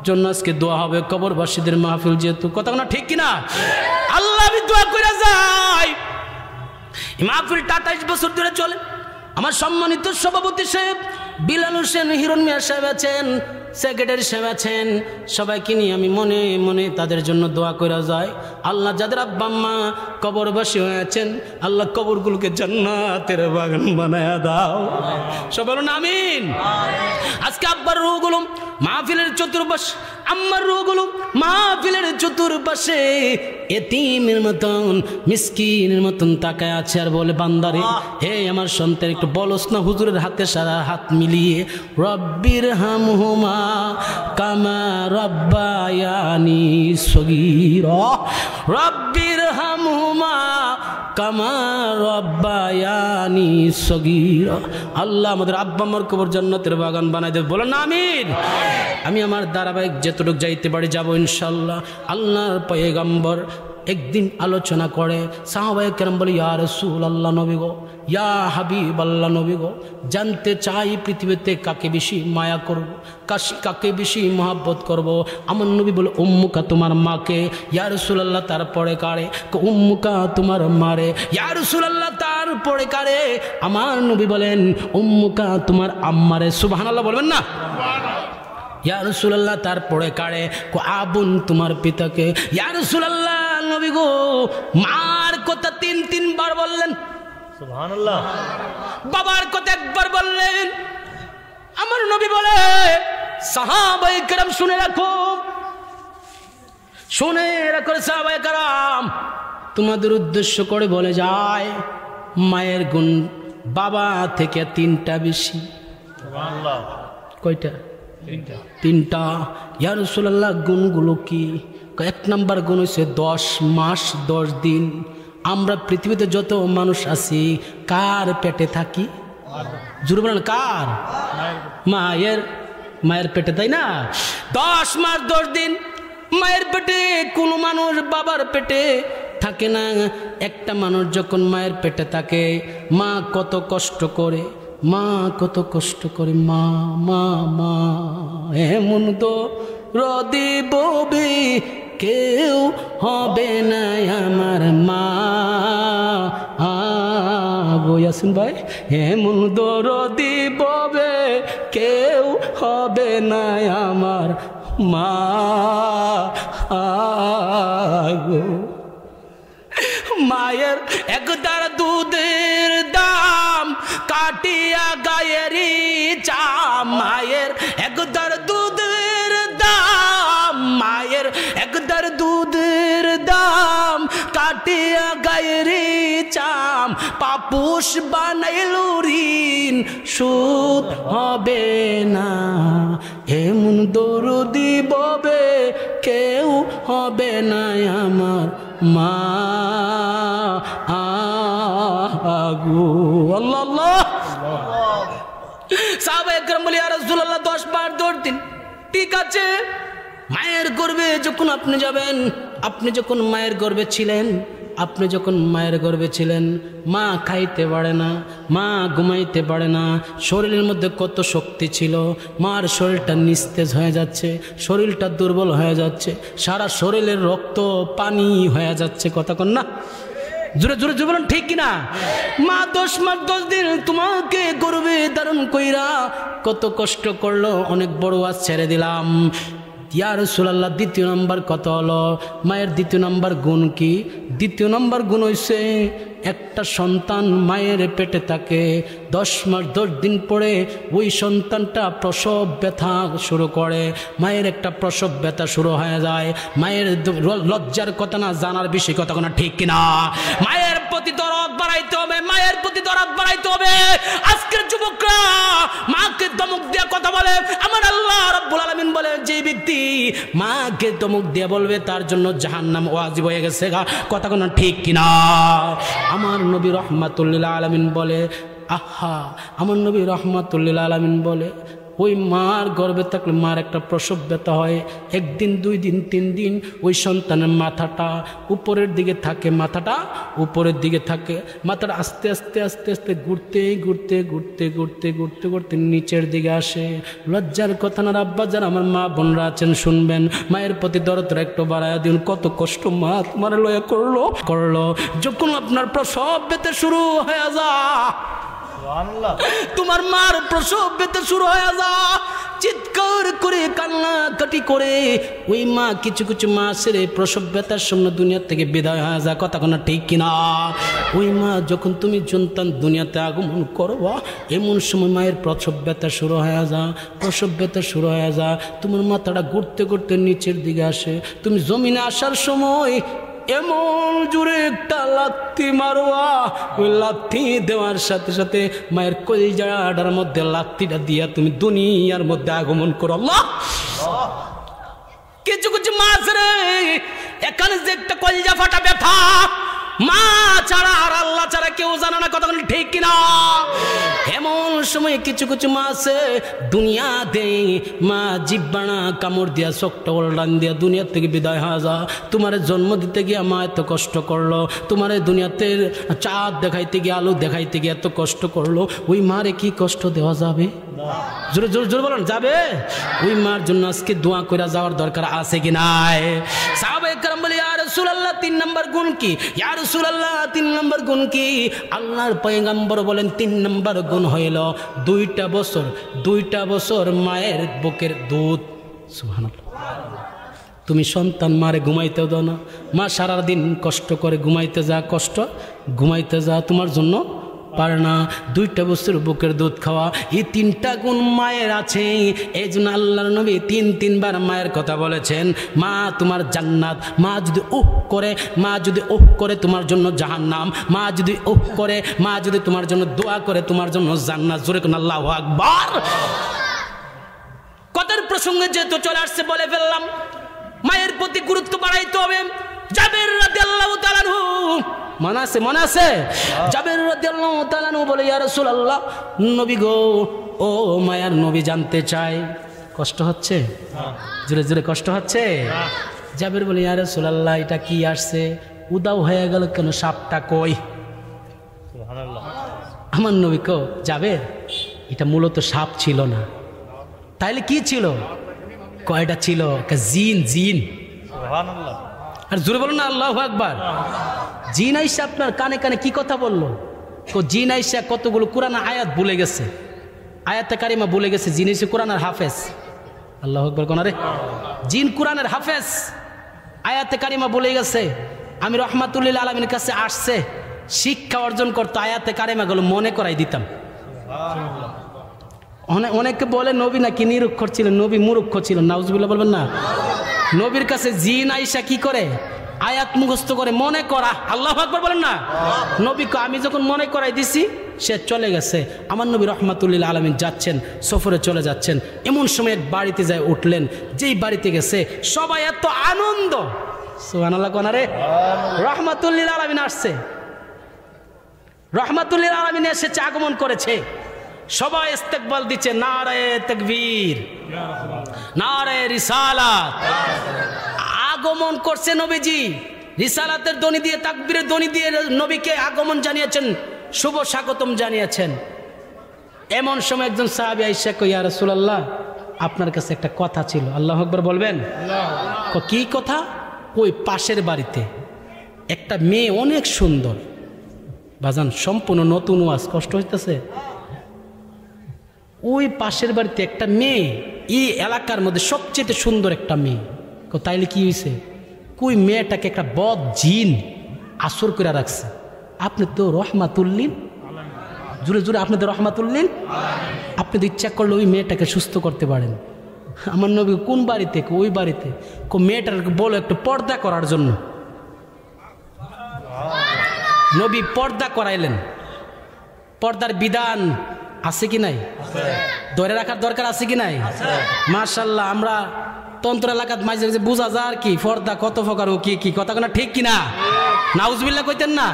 জন্য আজকে দোয়া হবে, কবরবাসীদের মাহফিল যেহেতু। কথা না ঠিক কিনা? আল্লাহ আমি দোয়া করে যাই। মাহফিলটা 28 বছর ধরে চলে। আমার সম্মানিত সভাপতি সাহেব বিলাল হোসেন হিরণ মিয়া সাহেব আছেন, সেক্রেটারি সাহেব আছেন, সবাইকে নিয়ে আমি মনে মনে তাদের জন্য দোয়া করে যাই। আল্লাহ যাদের আব্বা আম্মা কবরবাসী হয়ে আছেন, আল্লাহ কবরগুলোকে জান্নাতের বাগান বানায়া দাও। সবাই বলুন আমিন। আজকে আব্বার রূহগুলো মাহফিলের চতুর্পাশে, আম্মার রূহগুলো মাহফিলের চতুর্পাশে এতিমের মতন মিসকিনের মতন তাকায় আছে আর বলে বান্দারে হে আমার সন্তান একটু বলস না হুজুরের হাতে সারা হাত মিলিয়ে রব্বির হামহুমা কামা রব্বায়ানি সগীরা, রব্বির হামহুমা কামা রব্বায়ানি সগীরা। আল্লাহ আমাদের আব্বা আম্মার কবর জান্নাতের বাগান বানাই দেবে। বলেন আমিন। আমি আমার ধারাবাহিক যতটুকু যাইতে পারি যাবো ইনশাল্লাহ। আল্লাহর পয়গম্বর একদিন আলোচনা করে, সাহাবায়ে কেরাম বলে ইয়া রাসূলুল্লাহ নবী গো, ইয়া হাবিব আল্লাহ নবী গো, জানতে চাই পৃথিবীতে কাকে বেশি মায়া করব, কাকে বেশি মহাব্বত করব। আমার নবী বলে উম্মুকা তোমার মাকে। ইয়া রাসূলুল্লাহ তারপরে কারে? উম্মুকা তোমার মারে। ইয়া রাসূলুল্লাহ তারপরে কারে? আমার নবী বলেন উম্মুকা তোমার আম্মারে। সুবহানাল্লাহ বলবেন না? ইয়া রাসূলুল্লাহ তারপরে কারে? আবুন তোমার পিতাকে। ইয়া রাসূলুল্লাহ নবী গো মার কথা 3 বার বললেন। সুবহানাল্লাহ। বাবার কথা 1 বার বললেন। আমার নবী বলে সাহাবায়ে কেরাম শুনে রাখো, শুনে রাখো সাহাবায়ে কেরাম, তোমাদের উদ্দেশ্য করে বলে যায় মায়ের গুণ বাবা থেকে 3টা বেশি। কয়টা? 3টা। ইয়া রাসূলুল্লাহ গুণগুলো কি? 1 নাম্বার গুণ হচ্ছে 10 মাস 10 দিন। আমরা পৃথিবীতে যত মানুষ আছি কার পেটে থাকি? জোরে বলেন কার? মায়ের পেটে, তাই না? 10 মাস 10 দিন মায়ের পেটে। কোনো মানুষ বাবার পেটে থাকে না। একটা মানুষ যখন মায়ের পেটে থাকে মা কত কষ্ট করে, মা কত কষ্ট করে। মা মা মা এমন তো রদিববে কেউ হবে না আমার মা। গো ইয়াসিন ভাই, এমন দরদি ববে কেউ হবে না আমার মা গো। মায়ের একদার দুধের দাম কাটিয়া গায়েরি চাম। মায়ের একদার দুধের দাম, মায়ের একদার দুধের দাম কাটিয়া গায়েরি চাম। পাপুষ বানাইলু ঋণ সুদ হবে না। এমন দরদি ববে কেউ হবে না আমার মা আগো। আল্লাহ আল্লাহ। সাহাবা একরাম বলে, ইয়া রাসূলুল্লাহ 10 বার 10 দিন। ঠিক আছে, মায়ের গর্ভে যখন আপনি যাবেন, আপনি যখন মায়ের গর্ভে ছিলেন, আপনি যখন মায়ের গর্ভে ছিলেন, মা খাইতে পারে না, মা ঘুমাইতে পারে না। শরীরের মধ্যে কত শক্তি ছিল, মার শরীরটা নিস্তেজ হয়ে যাচ্ছে, শরীরটা দুর্বল হয়ে যাচ্ছে, সারা শরীরের রক্ত পানি হয়ে যাচ্ছে। কথা কন না? জোরে জোরে জোরে বলেন, ঠিক কিনা? মা 10 মাস 10 দিন তোমাকে গর্ভে ধারণ কইরা কত কষ্ট করলো। অনেক বড় আজ ছেড়ে দিলাম। ইয়া রাসূলুল্লাহ, 2 নম্বর কত হলো? মায়ের 2 নম্বর গুণ কি? 2 নম্বর গুণ হইছে একটা সন্তান মায়ের পেটে থাকে 10 মাস 10 দিন পরে ওই সন্তানটা প্রসব ব্যথা শুরু করে। মায়ের একটা প্রসব ব্যথা শুরু হয়ে যায়। মায়ের লজ্জার কথা না, জানার বিষয় কথা না, ঠিক কিনা? মায়ের প্রতি দরদ বাড়াইতে হবে, মায়ের প্রতি দরদ বাড়াইতে হবে। আজকের যুবকরা মাকে ধমক দিয়ে কথা বলে, আমার আল্লাহ রাব্বুল আলামিন বলে যে ব্যক্তি মাকে ধমক দিয়ে বলবে তার জন্য জাহান্নাম ওয়াজিব হয়ে গেছে। কথা না, ঠিক কিনা? আমার নবী রহমাতুল লিল আলামিন বলে, আহা, আমার নবী রহমাতুল লিল আলামিন বলে ওই মার গর্ভে থাকলে মার একটা প্রসব ব্যথা হয়, 1 দিন 2 দিন 3 দিন ওই সন্তানের মাথাটা উপরের দিকে থাকে, মাথাটা উপরের দিকে থাকে, মাথাটা আস্তে আস্তে আস্তে আস্তে ঘুরতে ঘুরতে ঘুরতে ঘুরতে ঘুরতে ঘুরতে নিচের দিকে আসে। লজ্জার কথা না আব্বা, যারা আমার মা বোনরা আছেন শুনবেন, মায়ের প্রতি দরদটা একটু বাড়ায় দিন। কত কষ্ট মা তোমার লয়া করলো যখন আপনার প্রসব ব্যথা শুরু হয়ে যা, তোমার মার প্রসব ব্যথা শুরু হয়ে যা, চিৎকার করে কান্নাকাটি করে ওই মা কিছু কিছু মাসের প্রসব ব্যথার সামনে দুনিয়া থেকে বিদায় হয়ে যা। কথা কোনা, ঠিক কিনা? ওই মা যখন তুমি সন্তান দুনিয়াতে আগমন করবা, এমন সময় মায়ের প্রসব ব্যথা শুরু হয়ে যা, প্রসব ব্যথা শুরু হয়ে যা, তোমার মাথাটা ঘুরতে ঘুরতে নিচের দিকে আসে। তুমি জমিনে আসার সময় এমন জোরে একটা লাথি মারোয়া, ওই লাথি দেওয়ার সাথে সাথে মায়ের কলিজাটার মধ্যে লাথিটা দিয়া তুমি দুনিয়ার মধ্যে আগমন করো। আল্লাহ, কিছু কিছু মাছ রে এখানে যে একটা কলিজা ফাটা ব্যথা, মা ছাড়া আর আল্লাহ ছাড়া কেউ জানে না। কথা ঠিক কিনা? এমন সময় কিছু কিছু মাছ দুনিয়া দেই, মা জিব্বানা কামড় দিয়া চোখটা ওল্টান দিয়া দুনিয়া থেকে বিদায় হয়ে যা। তোমার জন্ম দিতে গিয়ে মা এত কষ্ট করলো, তোমার দুনিয়াতে চাঁদ দেখাইতে গিয়ে আলো দেখাইতে গিয়ে এত কষ্ট করলো, ওই মারে কি কষ্ট দেওয়া যাবে? জোরে জোরে জোরে বলেন, যাবে? ওই মার জন্য আজকে দোয়া করে যাওয়ার দরকার আছে কি নাই? সাহাবায়ে কেরাম বলে, ইয়া রাসূলুল্লাহ 3 নম্বর গুণ কি? ইয়া রাসূলুল্লাহ 3 নম্বর গুণ কি? আল্লাহর পয়গম্বর বলেন 3 নম্বর গুণ হইল 2টা বছর মায়ের বুকের দুধ। সুবহানাল্লাহ। তুমি সন্তান মারে ঘুমাইতে দাও না, মা সারাদিন কষ্ট করে ঘুমাইতে যা, কষ্ট ঘুমাইতে যা, তোমার জন্য পারে না। 2টা বছর বুকের দুধ খাওয়া, এই 3টা গুণ মায়ের আছে। এই জন্য আল্লাহর নবী 3বার মায়ের কথা বলেছেন। মা তোমার জান্নাত, মা যদি করে তোমার জন্য জাহান্নাম, মা যদি করে, মা যদি তোমার জন্য দোয়া করে তোমার জন্য জান্নাত। জোরে কোন আল্লাহু আকবার। কথার প্রসঙ্গে যেহেতু চলে আসছে বলে ফেললাম, মায়ের প্রতি গুরুত্ব বাড়াইতে হবে। জাবের রাদিয়াল্লাহু তাআলা আনহু, মনে আছে জাবের রাদিয়াল্লাহু তাআলা আনহু বলে, ইয়া রাসূলুল্লাহ, নবী গো, ও মায়ার নবী জানতে চাই, কষ্ট হচ্ছে? জোরে জোরে কষ্ট হচ্ছে? জাবের বলে, ইয়া রাসূলুল্লাহ, এটা কি আসছে, উদাও হয়ে গেল কেন, সাপটা কই? আমার নবী কো, জাবের, এটা মূলত সাপ ছিল না, তাইলে কি ছিল? কয়টা ছিল? জিন। আর জোরে বলুন না আল্লাহু আকবার। জিন আইসা আপনার কানে কানে কি কথা বললো? জিন আইসা কতগুলো কোরআন আয়াত ভুলে গেছে, আয়াতে কারিমা ভুলে গেছে। জিন হইছে কোরআনের হাফেজ। আল্লাহু আকবার কোন রে? জিন কোরআনের হাফেজ, আয়াতে কারিমা ভুলে গেছে। আমি রহমাতুল লিল আলামিনের কাছে আসছে শিক্ষা অর্জন করতো, আয়াতে কারিমাগুলো মনে করাই দিতাম। অনেকে বলে নবী নাকি নিরক্ষর ছিলেন, নবী মূর্খ ছিলেন। নাউজুবিল্লাহ বলবেন না? নবীর কাছে জিন আইসা কি করে? আয়াত মুখস্থ করে মনে করা। আল্লাহু আকবার বলেন না? নবীকে আমি যখন মনে করাই দিছি, সে চলে গেছে। আমার নবী রহমাতুল লিল আলামিন যাচ্ছেন, সফরে চলে যাচ্ছেন, এমন সময় এক বাড়িতে যায় উঠলেন। যেই বাড়িতে গেছে সবাই এত আনন্দ, সুবহানাল্লাহ কোন রে? রহমাতুল লিল আলামিন আসছে, রহমাতুল লিল আলামিন এসেছে, আগমন করেছে। সবাই ইস্তেকবাল দিচ্ছে, নারে তাকবীর, নারে রিসালাত। আগমন করছে নবীজি, রিসালাতের ধ্বনি দিয়ে, তাকবীরের ধ্বনি দিয়ে নবীকে আগমন জানিয়েছেন, শুভ স্বাগতম জানিয়েছেন। এমন সময় একজন সাহাবী আইসা কই, ইয়া রাসূলুল্লাহ, আপনার কাছে একটা কথা ছিল। আল্লাহু আকবার বলবেন? কি কথা? ওই পাশের বাড়িতে একটা মেয়ে অনেক সুন্দর। বাজান, সম্পূর্ণ নতুন ওয়াজ, কষ্ট হইতেছে। ওই পাশের বাড়িতে একটা মেয়ে, এই এলাকার মধ্যে সবচেয়ে সুন্দর একটা মেয়ে। তাইলে কি হয়েছে? কই মেয়েটাকে একটা বদ জিন আসর করে রাখছে। আপনি তো রহমাতুল্লিল, জুড়ে জুড়ে আপনি তো রহমাতুল্লিল, আপনি তো ইচ্ছা করলে ওই মেয়েটাকে সুস্থ করতে পারেন। আমার নবী কোন বাড়িতে? ওই বাড়িতে। মেয়েটাকে বলো একটু পর্দা করার জন্য। নবী পর্দা করাইলেন। পর্দার বিধান আছে কি নাই? ধরে রাখার দরকার আছে কি নাই? মাশাআল্লাহ, আমরা তন্ত্র এলাকাত মাঝে মাঝে বোঝা যায় আর কি, পর্দা কত প্রকার ও কি কি, কথা কোনা ঠিক কিনা? নাউজুবিল্লাহ কইতেন না?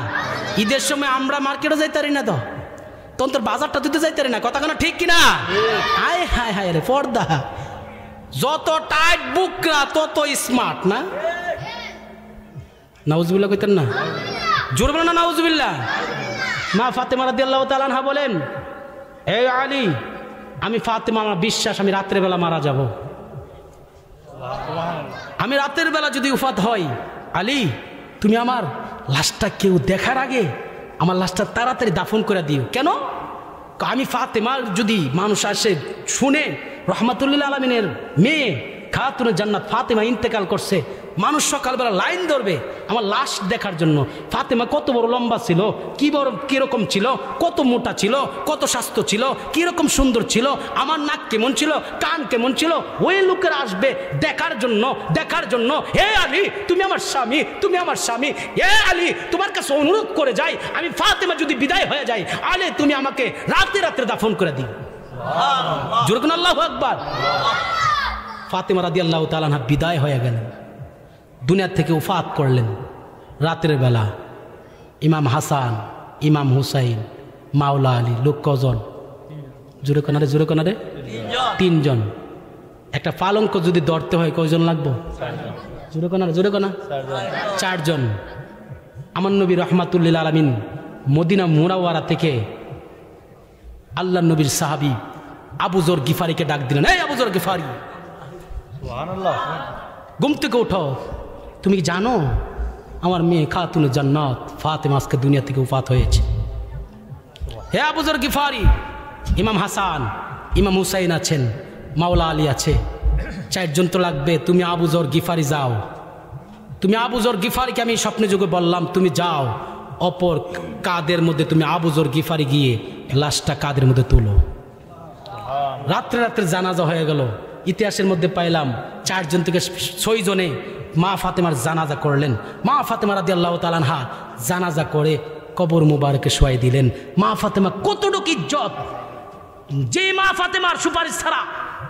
ঈদের সময় আমরা মার্কেটে যাইতে পারি না, তো তন্ত্র বাজারটা দিতে যাইতে পারি না, কথা কোনা ঠিক কিনা? হায় হায় হায় রে, পর্দা যত টাইট বুকরা তত স্মার্ট না? নাউজুবিল্লাহ কইতেন না? জোর বলেন না নাউজুবিল্লাহ। মা ফাতেমা রাদিয়াল্লাহু তাআলা আনহা বলেন, হে আলী, আমি ফাতেমা, আমার বিশ্বাস আমি রাতের বেলা মারা যাব। আমি রাতের বেলা যদি উফাত হয়, আলী তুমি আমার লাশটা কেউ দেখার আগে আমার লাশটা তাড়াতাড়ি দাফন করে দিও। কেন? আমি ফাতেমার যদি মানুষ আসে শুনে রহমাতুল লিল আলামিনের মেয়ে খাতুনে জান্নাত ফাতেমা ইন্তেকাল করছে, মানুষ সকালবেলা লাইন ধরবে আমার লাশ দেখার জন্য। ফাতেমা কত বড় লম্বা ছিল, কিরকম ছিল, কত মোটা ছিল, কত স্বাস্থ্য ছিল, কিরকম সুন্দর ছিল, আমার নাক কেমন ছিল, কান কেমন ছিল, ওই লোকেরা আসবে দেখার জন্য। হে আলী, তুমি আমার স্বামী, তুমি আমার স্বামী। হে আলী, তোমার কাছে অনুরোধ করে যাই, আমি ফাতেমা যদি বিদায় হয়ে যাই, আলী তুমি আমাকে রাতে রাতে দাফন করে দিও। জোরে কোন আল্লাহু আকবার। ফাতেমা রাদিয়াল্লাহু তাআলা আনহা বিদায় হয়ে গেলেন, দুনিয়া থেকে উফাত করলেন। রাতের বেলা ইমাম হাসান, ইমাম হুসাইন, মাওলা আলী, লোক কজন? জোরে কোনারে 3 জন। একটা পালঙ্ক যদি ধরতে হয় কয়জন লাগবো? জোরে কোনা 4 জন। আমার নবী রহমাতুল লিল আলামিন মদিনা মুনাওয়ারা থেকে আল্লাহ নবীর সাহাবী আবু যর গিফারিকে ডাক দিলেন, এই আবু যর গিফারি, সুবহানাল্লাহ, ঘুম থেকে উঠো, তুমি জানো আমার মেয়ে খাতুনে জান্নাত ফাতেমা আজকে দুনিয়া থেকে উফাত হয়েছে। হে আবু যর গিফারি, ইমাম হাসান, ইমাম হুসাইন আছেন, মাওলা আলী আছে, 4 জন তো লাগবে। তুমি আবু যর গিফারি যাও, তুমি আবু যর গিফারিকে আমি স্বপ্নে যোগে বললাম, তুমি যাও অপর কাদের মধ্যে তুমি আবু যর গিফারি গিয়ে লাশটা কাদের মধ্যে তুলো। রাত্রে রাত্রে জানাজা হয়ে গেল। ইতিহাসের মধ্যে পাইলাম 4 জন থেকে 6 জনে মা ফাতেমার জানাজা করলেন। মা ফাতেমা রাদিয়াল্লাহু তাআলা আনহা জানাজা করে কবর মুবারকে শোয়াই দিলেন। মা ফাতেমা কতটুকু ইজ্জত! যে মা ফাতেমার সুপারিশ ছাড়া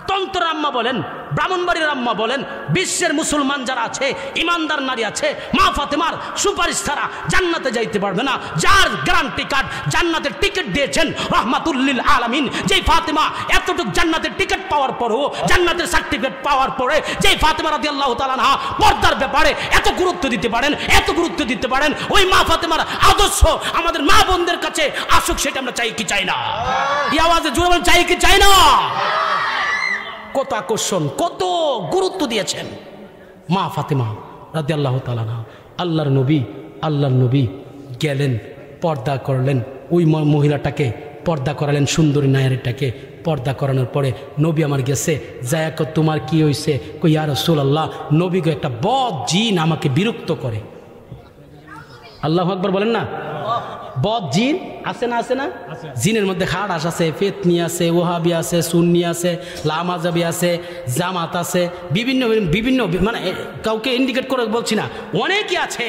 তন্ত্রের আম্মা বলেন, ব্রাহ্মণবাড়ির আম্মা বলেন, বিশ্বের মুসলমান যারা আছে, ইমানদার নারী আছে, মা ফাতেমার সুপারিশ ছাড়া জান্নাতে যাইতে পারবে না। যার গ্যারান্টি কার্ড জান্নাতের টিকিট দিয়েছেন রাহমাতুল লিল আলামিন, যেই ফাতেমা এতটুকু জান্নাতের টিকিট পাওয়ার পরেও, জান্নাতের সার্টিফিকেট পাওয়ার পরে, যেই ফাতেমা রাদিয়াল্লাহু তাআলা আনহা পর্দার ব্যাপারে এত গুরুত্ব দিতে পারেন, এত গুরুত্ব দিতে পারেন, ওই মা ফাতেমার আদর্শ আমাদের মা বোনদের কাছে আসুক, সেটা আমরা চাই কি চাই না? এই আওয়াজে জোরে বলেন, চাই কি চাই না? কত আকর্ষণ, কত গুরুত্ব দিয়েছেন মা ফাতেমা রাদিয়াল্লাহু তাআলা আনহা। আল্লাহর নবী গেলেন, পর্দা করলেন, ওই মহিলাটাকে পর্দা করালেন, সুন্দরী নারীটাকে পর্দা করানোর পরে নবী আমার গেছে, যায় তোমার কি হয়েছে? কই ইয়া রাসূলুল্লাহ, নবী গো একটা বদ জিন আমাকে বিরক্ত করে। আল্লাহু আকবার বলেন না। বদ জিন আছে না? আছে না? জিনের মধ্যে খাড়াস আছে, ফেতনি আছে, ওহাবি আছে, সুন্নি আছে, লামাজাবি আছে, জামাত আছে, বিভিন্ন বিভিন্ন মানে কাউকে ইন্ডিকেট করে বলছি না, অনেকই আছে।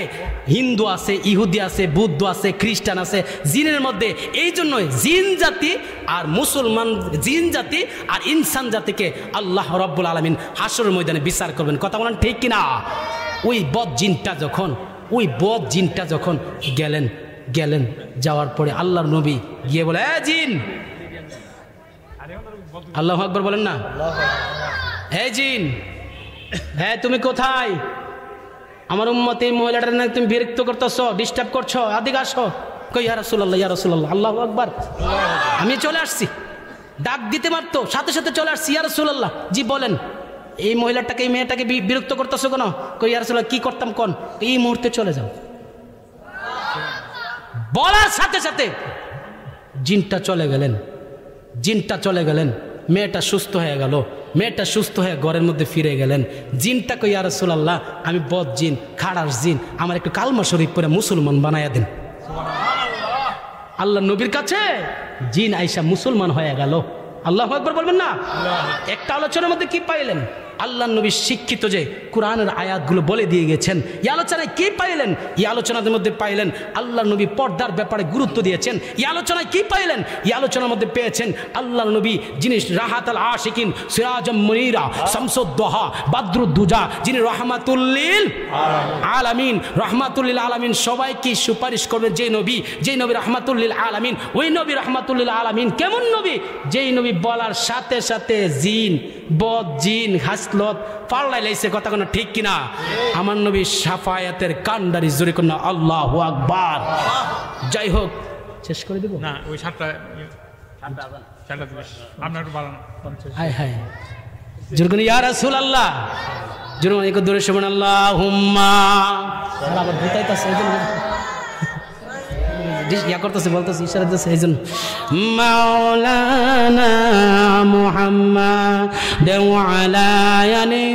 হিন্দু আছে, ইহুদি আছে, বৌদ্ধ আছে, খ্রিস্টান আছে জিনের মধ্যে। এই জন্যই জিন জাতি আর মুসলমান, জিন জাতি আর ইনসান জাতিকে আল্লাহ রাব্বুল আলামিন হাসরের ময়দানে বিচার করবেন। কথা বলেন ঠিক কিনা? ওই বদ জিনটা যখন গেলেন যাওয়ার পরে আল্লাহর নবী গিয়ে বলে, এ জিন, আল্লাহু আকবার বলেন না। হে জিন, হ্যাঁ তুমি কোথায়? আমার উম্মত এই মহিলাটার না তুমি বিরক্ত করতেছ, ডিস্টার্ব করছো, আদিকে আসো। কই ইয়া রাসূলুল্লাহ, ইয়া রাসূলুল্লাহ, আল্লাহু আকবার, আমি চলে আসছি। ডাক দিতে মারতো, সাথে সাথে চলে আসছি। ইয়া রাসূলুল্লাহ, জি বলেন, এই মহিলাটাকে, এই মেয়েটাকে বিরক্ত করতেছো কেন? কই ইয়া রাসূলুল্লাহ, কি করতাম কোন? এই মুহূর্তে চলে যাও। বলার সাথে সাথে জিনটা চলে গেলেন। মেয়েটা সুস্থ হয়ে গেল। মেয়েটা সুস্থ হয়ে ঘরের মধ্যে ফিরে গেলেন। জিনটা কই ইয়া রাসূলুল্লাহ, আমি বদ জিন, খাড়াস জিন, আমার একটু কালমা শরীফ পড়ে মুসলমান বানায়া দেন। আল্লাহ নবীর কাছে জিন আইসা মুসলমান হয়ে গেল। আল্লাহু আকবার বলবেন না। একটা আলোচনার মধ্যে কি পাইলেন? আল্লাহ নবী শিক্ষিত যে কোরআনের আয়াতগুলো বলে দিয়ে গেছেন। এই আলোচনায় কি পাইলেন? এই আলোচনার মধ্যে পাইলেন আল্লাহ নবী পর্দার ব্যাপারে গুরুত্ব দিয়েছেন। এই আলোচনায় কি পাইলেন? এই আলোচনার মধ্যে পেয়েছেন আল্লাহ নবী যিনি রাহাতাল আশিকিন, সিরাজাম মুনীরা, শামসুদ্দোহা, বাদরুদ্দুজা, যিনি রহমাতুল লিল আলামিন, সবাইকে সুপারিশ করবেন। যেই নবী রহমাতুল লিল আলামিন, ওই নবী রহমাতুল লিল আলামিন কেমন নবী? যেই নবী বলার সাথে সাথে জিন, বদ জিন, হাসলত পাল্লাই লাইছে। কথা কোনো ঠিক কিনা? আমার নবী শাফায়াতের কান্ডারি, জোরে কোন আল্লাহু আকবার। যাই হোক, শেষ করে দিব না, ওই 7টা আপনার একটু বাড়ান। হায় হায়, জোরে কোন ইয়া রাসূলুল্লাহ, জোরে কোন এক দূরে শুনুন আল্লাহুম্মা। আর আবার ভুতাইতাছে, ইয়া করতেছে, বলতেছে, ইশারা দিতেছে, এই জন্য মাওলানা মুহাম্মাদ ওয়া আলা আলি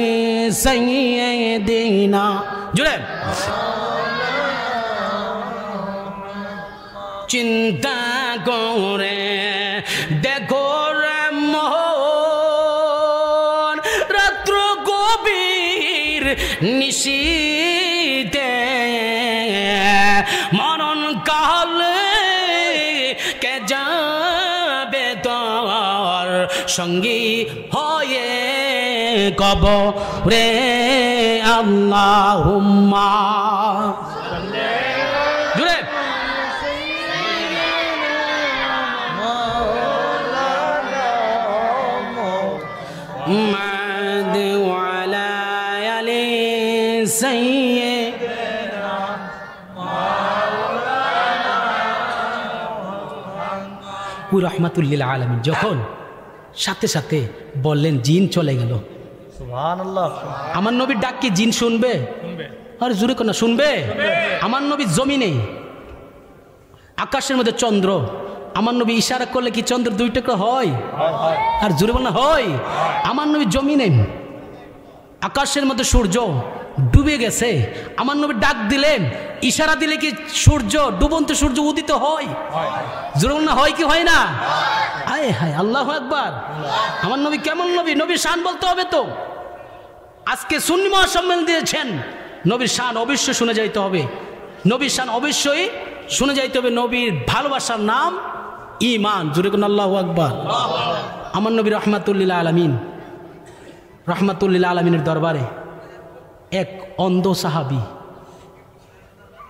সাইয়্যিদিনা। জুড়ে চিন্তা করে দেখো রে মোহন, রাত্র গভীর নিশীতে মরণ কালে কে যাবে তোর সঙ্গী হয়ে কবরে। আল্লাহুম্মা জুড়ে মাদ ওয়ালা আলি সাইয়্যিদিনা ওই রহমাতুল লিল আলামিন যখন সাথে সাথে বললেন, জিন চলে গেল। সুবহানাল্লাহ। আমার নবীর ডাক কি জিন শুনবে? আরে জোরে কোন শুনবে? আমার নবী জমিনে, আকাশের মধ্যে চন্দ্র, আমার নবী ইশারা করলে কি চন্দ্র 2 টুকরো হয়? আর জোরে বল না, হয়। আমার নবী জমিনে, আকাশের মধ্যে সূর্য, ডুবে গেছে, আমার নবী ডাক দিলেন, ইশারা দিলে কি সূর্য, ডুবন্ত সূর্য উদিত হয়? জোরে না, হয় কি হয় না? আয় হায়, আল্লাহু আকবার। আমার নবী কেমন নবী, নবীর শান বলতে হবে তো। আজকে সুন্নি মহাসম্মেলন দিয়েছেন, নবীর শান অবশ্যই শুনে যাইতে হবে, নবীর শান অবশ্যই শুনে যাইতে হবে। নবীর ভালোবাসার নাম ঈমান। জোরে কোন আল্লাহু আকবার। আমার নবী রহমাতুল্লিল আলামিন, রহমাতুল্লিল আলামিনের দরবারে এক অন্ধ সাহাবী,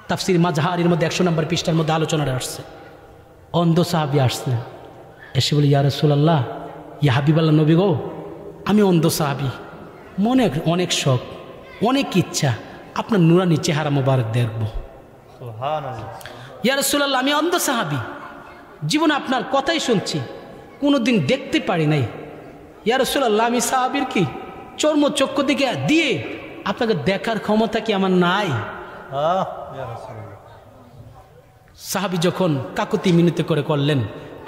তাফসির মাজহারির মধ্যে 100 নম্বর পৃষ্ঠার মধ্যে আলোচনাটা আসছে। অন্ধ সাহাবী আসছেন, এসে বলি, ইয়া রাসূলুল্লাহ, ইয়া হাবিবাল্লাহ নবী গো, আমি অন্ধ সাহাবী, মনে অনেক শখ, অনেক ইচ্ছা আপনার নুরানি চেহারা মোবারক দেখব। ইয়া রাসূলুল্লাহ, আমি অন্ধ সাহাবী, জীবনে আপনার কথাই শুনছি, কোনোদিন দেখতে পারি নাই। ইয়া রাসূলুল্লাহ, আমি সাহাবীর কি চর্ম চক্ষু দিকে দিয়ে আপনাকে দেখার ক্ষমতা কি আমার নাই? সাহাবী যখন কাকুতি মিনতি করে করলেন,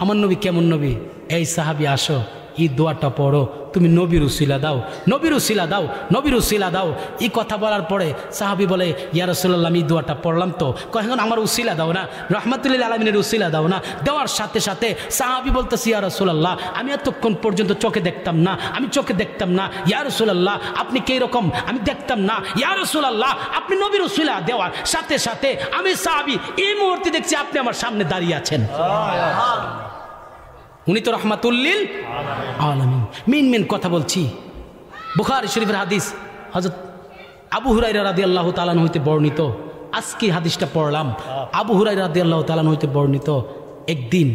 আমার নবী কেমন নবী, এই সাহাবী আসো, এই দোয়াটা পড়ো, তুমি নবীর উসিলা দাও, নবীর উসিলা দাও, নবীর উসিলা দাও। এই কথা বলার পরে সাহাবী বলে, ইয়া রাসূলুল্লাহ, আমি দোয়াটা পড়লাম তো, এখন আমার উসিলা দাও না, রহমাতুল্লিল আলামিনের উসিলা দাও না। দেওয়ার সাথে সাথে সাহাবী বলতেছি, ইয়া রাসূলুল্লাহ, আমি এতক্ষণ পর্যন্ত চোখে দেখতাম না, আমি চোখে দেখতাম না, ইয়া রাসূলুল্লাহ আপনি কে রকম আমি দেখতাম না, ইয়া রাসূলুল্লাহ আপনি নবীর উসিলা দেওয়ার সাথে সাথে আমি সাহাবী এই মুহূর্তে দেখছি আপনি আমার সামনে দাঁড়িয়ে আছেন। উনি তো রহমাতুল্লিল আলামিন। মেন কথা বলছি, বুখারী শরীফের হাদিস, হযরত আবু হুরায়রা রাদিয়াল্লাহু তাআলা আনহু হইতে বর্ণিত। আজকে হাদিসটা পড়লাম, আবু হুরায়রা রাদিয়াল্লাহু তাআলা আনহু হইতে বর্ণিত। একদিন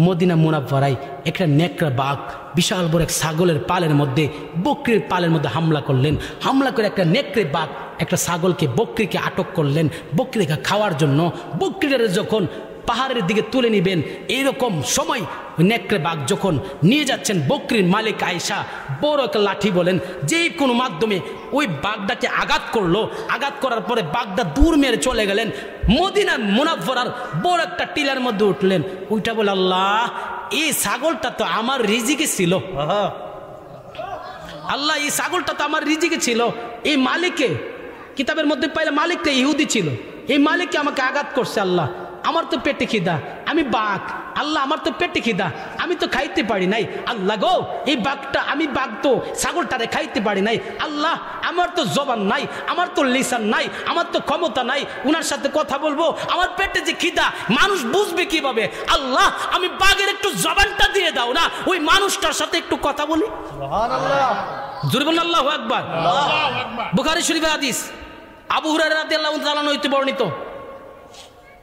মদিনা মুনাফফারায় একটা নেকড়া বাঘ বিশাল বড় এক ছাগলের পালের মধ্যে, বকরির পালের মধ্যে হামলা করলেন। হামলা করে একটা নেকড়ে বাঘ একটা ছাগলকে, বকরিকে আটক করলেন বকরিকে খাওয়ার জন্য। বকরিটারে যখন পাহাড়ের দিকে তুলে নিবেন, এইরকম সময় নেকড়ে বাঘ যখন নিয়ে যাচ্ছেন, বকরির মালিক আয়েশা বড় একটা লাঠি বলেন, যে কোনো মাধ্যমে ওই বাঘটাকে আঘাত করলো। আঘাত করার পরে বাঘটা দূর মেরে চলে গেলেন, মদিনা মুনাফফারার বড় একটা টিলার মধ্যে উঠলেন। ওইটা বলে, আল্লাহ এই ছাগলটা তো আমার রিজিকে ছিল, আল্লাহ এই ছাগলটা তো আমার রিজিকে ছিল। এই মালিককে কিতাবের মধ্যে পাইলে মালিকটা ইহুদি ছিল, এই মালিককে আমাকে আঘাত করছে। আল্লাহ আমার তো পেটে খিদা, আমি বাঘ, আল্লাহ আমার তো পেটে খিদা, আমি তো খাইতে পারি নাই। আল্লাহ গো, এই বাঘটা, আমি বাঘ তো ছাগলটারে খাইতে পারি নাই। আল্লাহ আমার তো জবান নাই, আমার তো লিসান নাই, আমার তো ক্ষমতা নাই উনার সাথে কথা বলবো, আমার পেটে যে খিদা মানুষ বুঝবে কিভাবে? আল্লাহ আমি বাঘের একটু জবানটা দিয়ে দাও না, ওই মানুষটার সাথে একটু কথা বলি। জোরে বলুন আল্লাহু আকবার। বুখারী শরীফের হাদিস, আবু হুরায়রা রাদিয়াল্লাহু তাআলা আনহু হইতে বর্ণিত।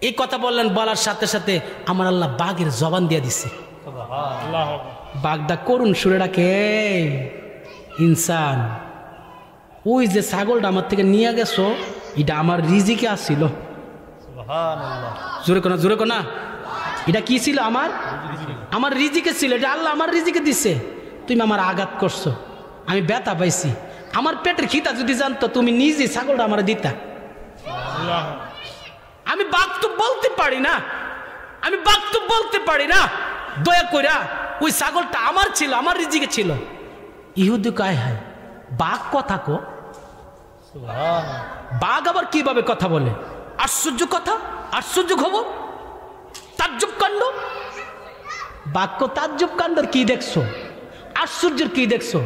এই কথা বললেন, বলার সাথে সাথে আমার আল্লাহ বাঘের জবান দিয়ে দিছে। বাঘটা করুন সুরে ডাকে, ইনসান ওই যে ছাগলটা আমার থেকে নিয়ে গেছো, এটা আমার রিজিকে আসছিল। জোরে কোনা, জোরে কোনা, এটা কি ছিল? আমার রিজিকে ছিল, এটা আল্লাহ আমার রিজিকে দিছে। তুমি আমার আঘাত করছো, আমি ব্যথা পাইছি, আমার পেটের খিদা যদি জানতো তুমি নিজে ছাগলটা আমার দিতা। আমি বাঘ তো বলতে পারি না, আমি বাঘ তো বলতে পারি না, দয়া কইরা ওই ছাগলটা আমার ছিল, আমার রিজিকে ছিল। ইহুদি কয়, হায় বাঘ কথা কো, বাঘ আবার কিভাবে কথা বলে? আশ্চর্য কথা, আশ্চর্য খবর, তাজ্জব কাণ্ড। বাক্য তাজ্জব কাণ্ডের কি দেখছো, আশ্চর্যের কি দেখছো?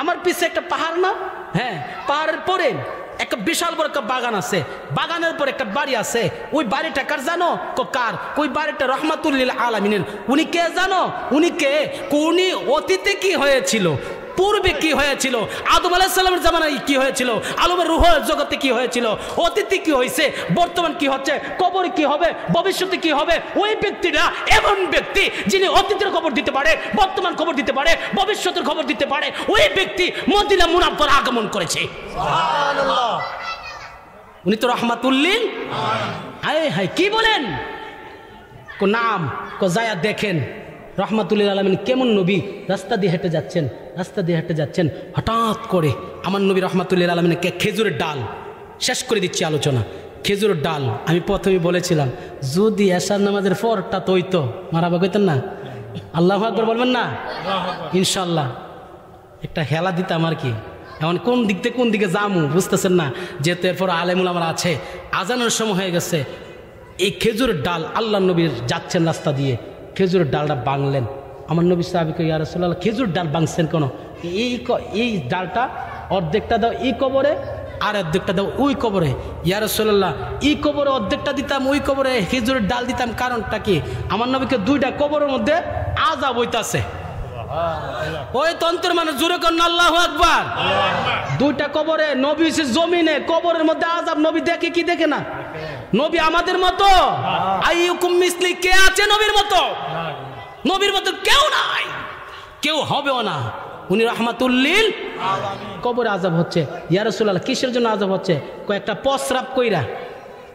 আমার পিছে একটা পাহাড় না, হ্যাঁ পাহাড়ের পরে একটা বিশাল বড় একটা বাগান আছে, বাগানের পর একটা বাড়ি আছে। ওই বাড়িটা কার জানো? কার? ওই বাড়িটা রহমাতুল্লিল আলামিনের। উনি কে জানো? উনি কে? উনি অতীতে কি হয়েছিল, পূর্বে কি হয়েছিল, আদম আলাইহিস সালামের জামানায় কি হয়েছিল, আলমের রূহের জগতে কি হয়েছিল, অতীতে কি হয়েছে, বর্তমান কি হচ্ছে, কবরে কি হবে, ভবিষ্যতে কি হবে। ওই ব্যক্তিরা এমন ব্যক্তি যিনি অতীতের খবর দিতে পারে, বর্তমান খবর দিতে পারে, ভবিষ্যতের খবর দিতে পারে। ওই ব্যক্তি মদিনা মুনাফফারা আগমন করেছে। সুবহানাল্লাহ। উনি তো রহমাতুল্লিল। হায় হায়, কি বলেন? কো নাম কো যায়া দেখেন রহমাতুল্লিল আলামিন কেমন নবী। রাস্তা দিয়ে হেঁটে যাচ্ছেন, রাস্তা দিয়ে হেঁটে যাচ্ছেন, হঠাৎ করে আমার নবী রহমাতুল্লিল আলামিনকে খেজুরের ডাল, শেষ করে দিচ্ছি আলোচনা, খেজুরের ডাল। আমি প্রথমে বলেছিলাম যদি এশার নামাজের পরটা তো হইতো, মারাবা কইতেন না, আল্লাহু আকবার বলবেন না, ইনশাল্লাহ একটা হেলা দিতাম আর কি, এখন কোন দিক থেকে কোন দিকে যামু বুঝতেছেন না, যেহেতু এরপর আলেমুল আমার আছে, আজানের সময় হয়ে গেছে। এই খেজুরের ডাল আল্লাহ নবীর যাচ্ছেন রাস্তা দিয়ে, খেজুরের ডালটা ভাঙলেন। আমার নবী সাহাবীকে ইয়া রাসূলুল্লাহ খেজুর ডাল ভাঙছেন কেন? এই ডালটা অর্ধেকটা দাও এই কবরে, আর অর্ধেকটা দাও ওই কবরে। ইয়া রাসূলুল্লাহ এই কবরে অর্ধেকটা দিতাম, ওই কবরে খেজুরের ডাল দিতাম, কারণটা কি? আমার নবীকে দুইটা কবরের মধ্যে আযাব হইতাছে। ওই তন্ত্রের মানে জোরে করেন আল্লাহু আকবার। দুইটা কবরে, নবী হচ্ছে জমিনে, কবরের মধ্যে আযাব নবী দেখে কি দেখে না? নবী আমাদের মতো? আইয়ুকুম মিসলি, কে আছে নবীর মতো? নবীর মতো কেউ নাই, কেউ হবেও না। উনি রাহমাতুল লিল আলামিন। কবরে আযাব হচ্ছে। ইয়া রাসূলুল্লাহ কিসের জন্য আযাব হচ্ছে? কয়েকটা প্রস্রাব কইরা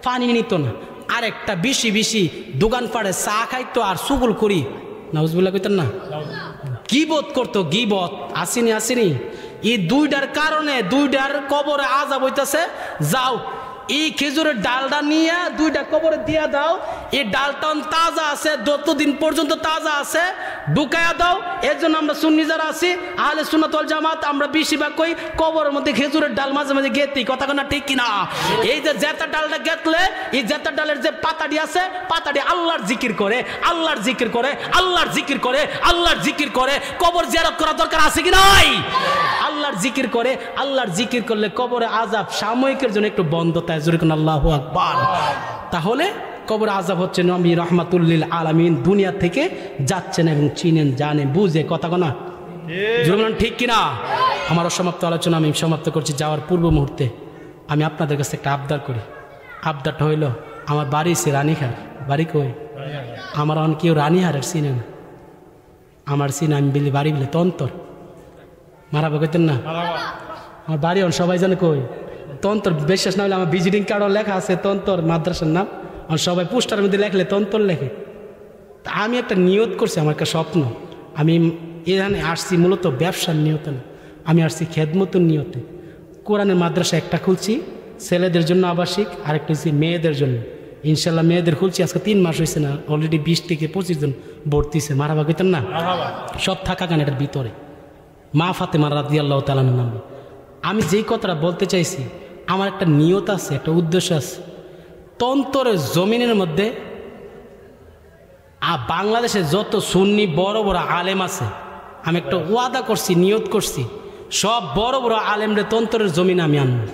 পানি নিত না, আর একটা বেশি বেশি দোকান পাড়ে চা খাইতো আর সুগুল করি, নাউজুবিল্লাহ কইতেন না, গীবত করতো, গীবত। আসেনি এই দুইটার কারণে দুইটার কবরে আযাব হইতাছে। যাও এই খেজুরের ডালটা নিয়ে দুইটা কবরে দিয়া দাও, এই ডালটা তাজা আছে, যতদিন পর্যন্ত তাজা আছে ঢুকাইয়া দাও। এর জন্য আমরা সুন্নি যারা আছি, আহলে সুন্নাত ওয়াল জামাত, আমরা বেশিরভাগ কই কবরের মধ্যে খেজুরের ডাল মাঝে মাঝে গেতি, কথা না ঠিক কিনা? এই যে জেতা ডালটা গেতলে, এই জেতা ডালের যে পাতাটি আছে, পাতাটি আল্লাহর জিকির করে, আল্লাহর জিকির করে, আল্লাহর জিকির করে, আল্লাহর জিকির করে। কবর জিয়ারত করা দরকার আছে কি নাই? আল্লাহর জিকির করে, আল্লাহর জিকির করলে কবরে আযাব সাময়িকের জন্য একটু বন্ধ থাকে। জোরে কোন আল্লাহু আকবার। তাহলে কবর আযাব হচ্ছে নবী রাহমাতুল লিল আলামিন দুনিয়া থেকে যাচ্ছেন এবং চিনেন, জানেন, বুঝে, কথা না জোরে বলেন ঠিক কিনা? আমার অসমাপ্ত আলোচনা আমি সমাপ্ত করছি। যাওয়ার পূর্ব মুহূর্তে আমি আপনাদের কাছে একটা আবদার করি। আবদারটা হইল, আমার বাড়ি সে রানীহার। বাড়ি কই? আমার অন কেউ রানীহারের চিনে না, আমার চিনে আমি বিলি বাড়ি বিলে তন্তর মারাবা কইতেন না। আমার বাড়ি অন সবাই জানে কই তন্তর। বিশ্বাস না হলে আমার ভিজিটিং কার্ডও লেখা আছে তন্তর মাদ্রাসার নাম, আর সবাই পোস্টারের মধ্যে লেখলে তন্তর লেখে। তা আমি একটা নিয়ত করছি, আমার একটা স্বপ্ন। আমি এখানে আসছি মূলত ব্যবসার নিয়তে না, আমি আসছি খেদমতের নিয়তে। কোরআনের মাদ্রাসা একটা খুলছি ছেলেদের জন্য আবাসিক, আরেকটা হচ্ছে মেয়েদের জন্য। ইনশাল্লাহ মেয়েদের খুলছি, আজকে 3 মাস হয়েছে না, অলরেডি 20 থেকে 25 জন ভর্তিছে। মারাবা কইতেন না? সব থাকা গান এটার ভিতরে মা ফাতেমা রাদিয়াল্লাহু তাআলা নাম। আমি যেই কথাটা বলতে চাইছি, আমার একটা নিয়ত আছে, একটা উদ্দেশ্য আছে। তন্তরের জমিনের মধ্যে বাংলাদেশে যত সুন্নি বড় বড় আলেম আছে, আমি একটা ওয়াদা করছি, নিয়ত করছি, সব বড় বড় আলেমদের তন্তরের জমিনে আমি আনবো।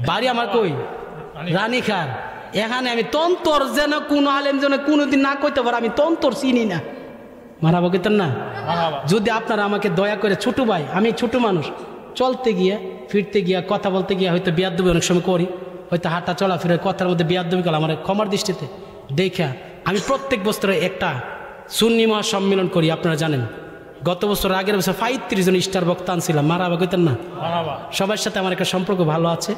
বাড়ি আমার কই? রানীখার। এখানে আমি তন্তর যেন কোনো আলেম যেন কোনোদিন না কইতে পারে আমি তন্তর চিনি না। মারাবো কইতেন না? যদি আপনারা আমাকে দয়া করে, ছোট ভাই, আমি ছোট মানুষ, চলতে গিয়ে ফিরতে গিয়া কথা বলতে গিয়া হয়তো বিয়াদবি অনেক সময় করি, হয়তো হাঁটা চলাফেরা কথার মধ্যে বিয়াদবি করলাম, আমার ক্ষমার দৃষ্টিতে দেখা। আমি প্রত্যেক বছরে একটা সুন্নি মহাসম্মেলন করি, আপনারা জানেন। গত বছর, আগের বছর 35 জন স্টার বক্তা আনছিলাম। মারাবা কইতেন না? সবার সাথে আমার একটা সম্পর্ক ভালো আছে।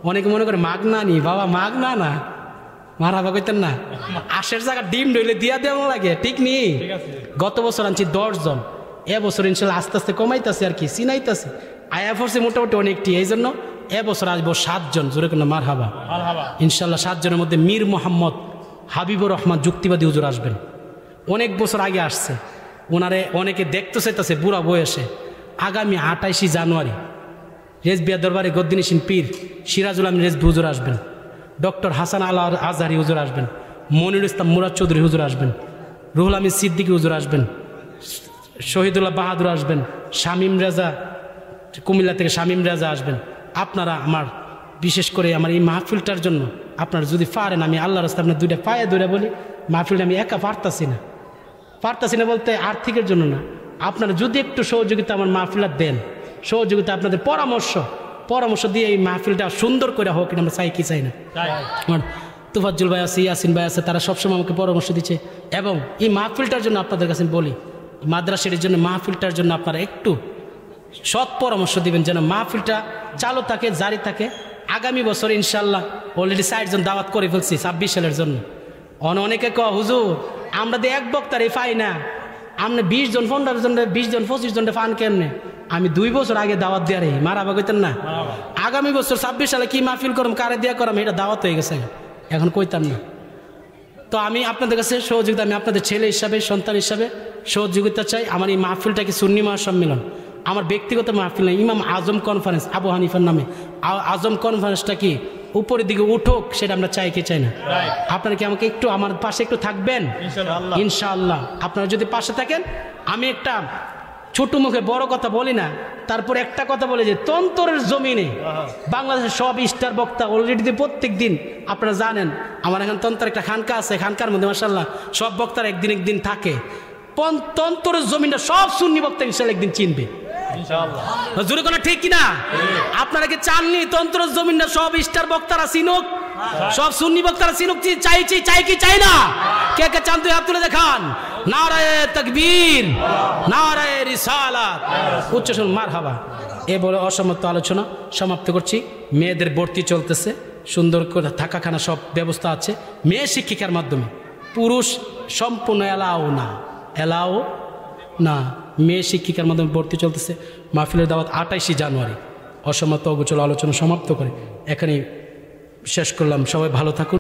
অনেকে মনে করে মাগনা নি, বাবা মাগনা না, মারাবা কইতেন না? আশের জায়গা ডিম ডইলে দিয়া দেওয়া লাগে, ঠিক নি? গত বছর আনছি 10 জন, এবছর ইনশাল্লাহ আস্তে আস্তে কমাইতেছে, আর কি চিনাইতেছে, আয়া পড়ছে মোটামুটি অনেকটি। এই জন্য এবছর আসবো 7 জন। জোরে কোনো মারহাবা। ইনশাল্লাহ 7 জনের মধ্যে মীর মোহাম্মদ হাবিবুর রহমান যুক্তিবাদী হুজুর আসবেন। অনেক বছর আগে আসছে, ওনারে অনেকে দেখতে চাইতেছে বুড়া বয়সে। আগামী 28 জানুয়ারি রেজবিয়া দরবারে গদ্দিনিসিন পীর সিরাজুল আমিন রেজবি হুজুর আসবেন, ডক্টর হাসান আল আজহারি হুজুর আসবেন, মনিরুল ইসলাম মুরাদ চৌধুরী হুজুর আসবেন, রুহুল আমিন সিদ্দিকী হুজুর আসবেন, শহীদুল্লাহ বাহাদুর আসবেন, শামীম রেজা কুমিল্লা থেকে শামীম রেজা আসবেন। আপনারা আমার বিশেষ করে আমার এই মাহফিলটার জন্য আপনারা যদি পারেন, আমি আল্লাহর রাস্তায় আপনার 2টা পায়ে ধরে বলি, মাহফিলটা আমি একা পারতাছি না বলতে আর্থিকের জন্য না, আপনারা যদি একটু সহযোগিতা আমার মাহফিলটা দেন, সহযোগিতা আপনাদের পরামর্শ দিয়ে এই মাহফিলটা সুন্দর করে হোক, আমরা চাই কি চাই না। আমার তুফাজ্জুল ভাই আছে, ইয়াসিন ভাই আছে, তারা সবসময় আমাকে পরামর্শ দিচ্ছে। এবং এই মাহফিলটার জন্য আপনাদের কাছে বলি, মাদ্রাসার জন্য মাহফিলটার জন্য আপনারা একটু সৎ পরামর্শ দিবেন, যেন মাহফিলটা চালু থাকে, জারি থাকে। আগামী বছর ইনশাল্লাহ অলরেডি 60 জন দাওয়াত করে ফেলছি 26 সালের জন্য। অনেকে হুজুর আমরা তো এক বক্তারই পাই না, আপনি 20 জন 15 জন 20 জন 25 জন পান কেমনে? আমি 2 বছর আগে দাওয়াত দিয়ে রে মারাবা কইতেন না? আগামী বছর 26 সালে কি মাহফিল করম, কারে দিয়া করম, এটা দাওয়াত হয়ে গেছে, এখন কইতাম না। তো আমি আপনাদের কাছে সহযোগিতা, আমি আপনাদের ছেলে হিসাবে, সন্তান হিসাবে সহযোগিতা চাই। আমার এই মাহফিলটাকে সুন্নি মহাসম্মেলন আমার ব্যক্তিগত মাহফিল না, ইমাম আজম কনফারেন্স আবু হানিফার নামে আজম কনফারেন্সটা কি উপরের দিকে উঠুক, সেটা আমরা চাই কি চাই না? আপনারা কি আমাকে একটু আমার পাশে একটু থাকবেন? ইনশাআল্লাহ আপনারা যদি পাশে থাকেন, আমি একটা ছোট মুখে বড় কথা বলি না, তারপর একটা কথা বলে যে তন্তরের জমিনে বাংলাদেশের সব স্টার বক্তা অলরেডি প্রত্যেক দিন আপনারা জানেন, আমার এখন তন্ত্রের একটা খানকা আছে, খানকার মধ্যে মাশাআল্লাহ সব বক্তারা একদিন থাকে। তন্তরের জমিনটা সব সুন্নি বক্তা ইনশাআল্লাহ একদিন চিনবে জোরে কোনো ঠিক কিনা? আপনারা কি চাননি তন্ত্রের জমিনটা সব স্টার বক্তারা চিনুক, সব সুন্নি বক্তারা চিনুক? চাই কি চাই না? কে কে চান? তুই হাত তুলে দেখান। নারায়ে তাকবীর, নারায়ে রিসালাত, উচ্চ শুন মারহাবা। এ বলে অসমাপ্ত আলোচনা সমাপ্ত করছি। মেয়েদের ভর্তি চলতেছে, সুন্দর করে থাকা খানা সব ব্যবস্থা আছে মেয়ে শিক্ষিকার মাধ্যমে। পুরুষ সম্পূর্ণ এলাও না, মেয়ে শিক্ষিকার মাধ্যমে ভর্তি চলতেছে। মাহফিলের দাওয়াত 28শে জানুয়ারি। অসমাপ্ত অগোচর আলোচনা সমাপ্ত করে এখানেই শেষ করলাম। সবাই ভালো থাকুন।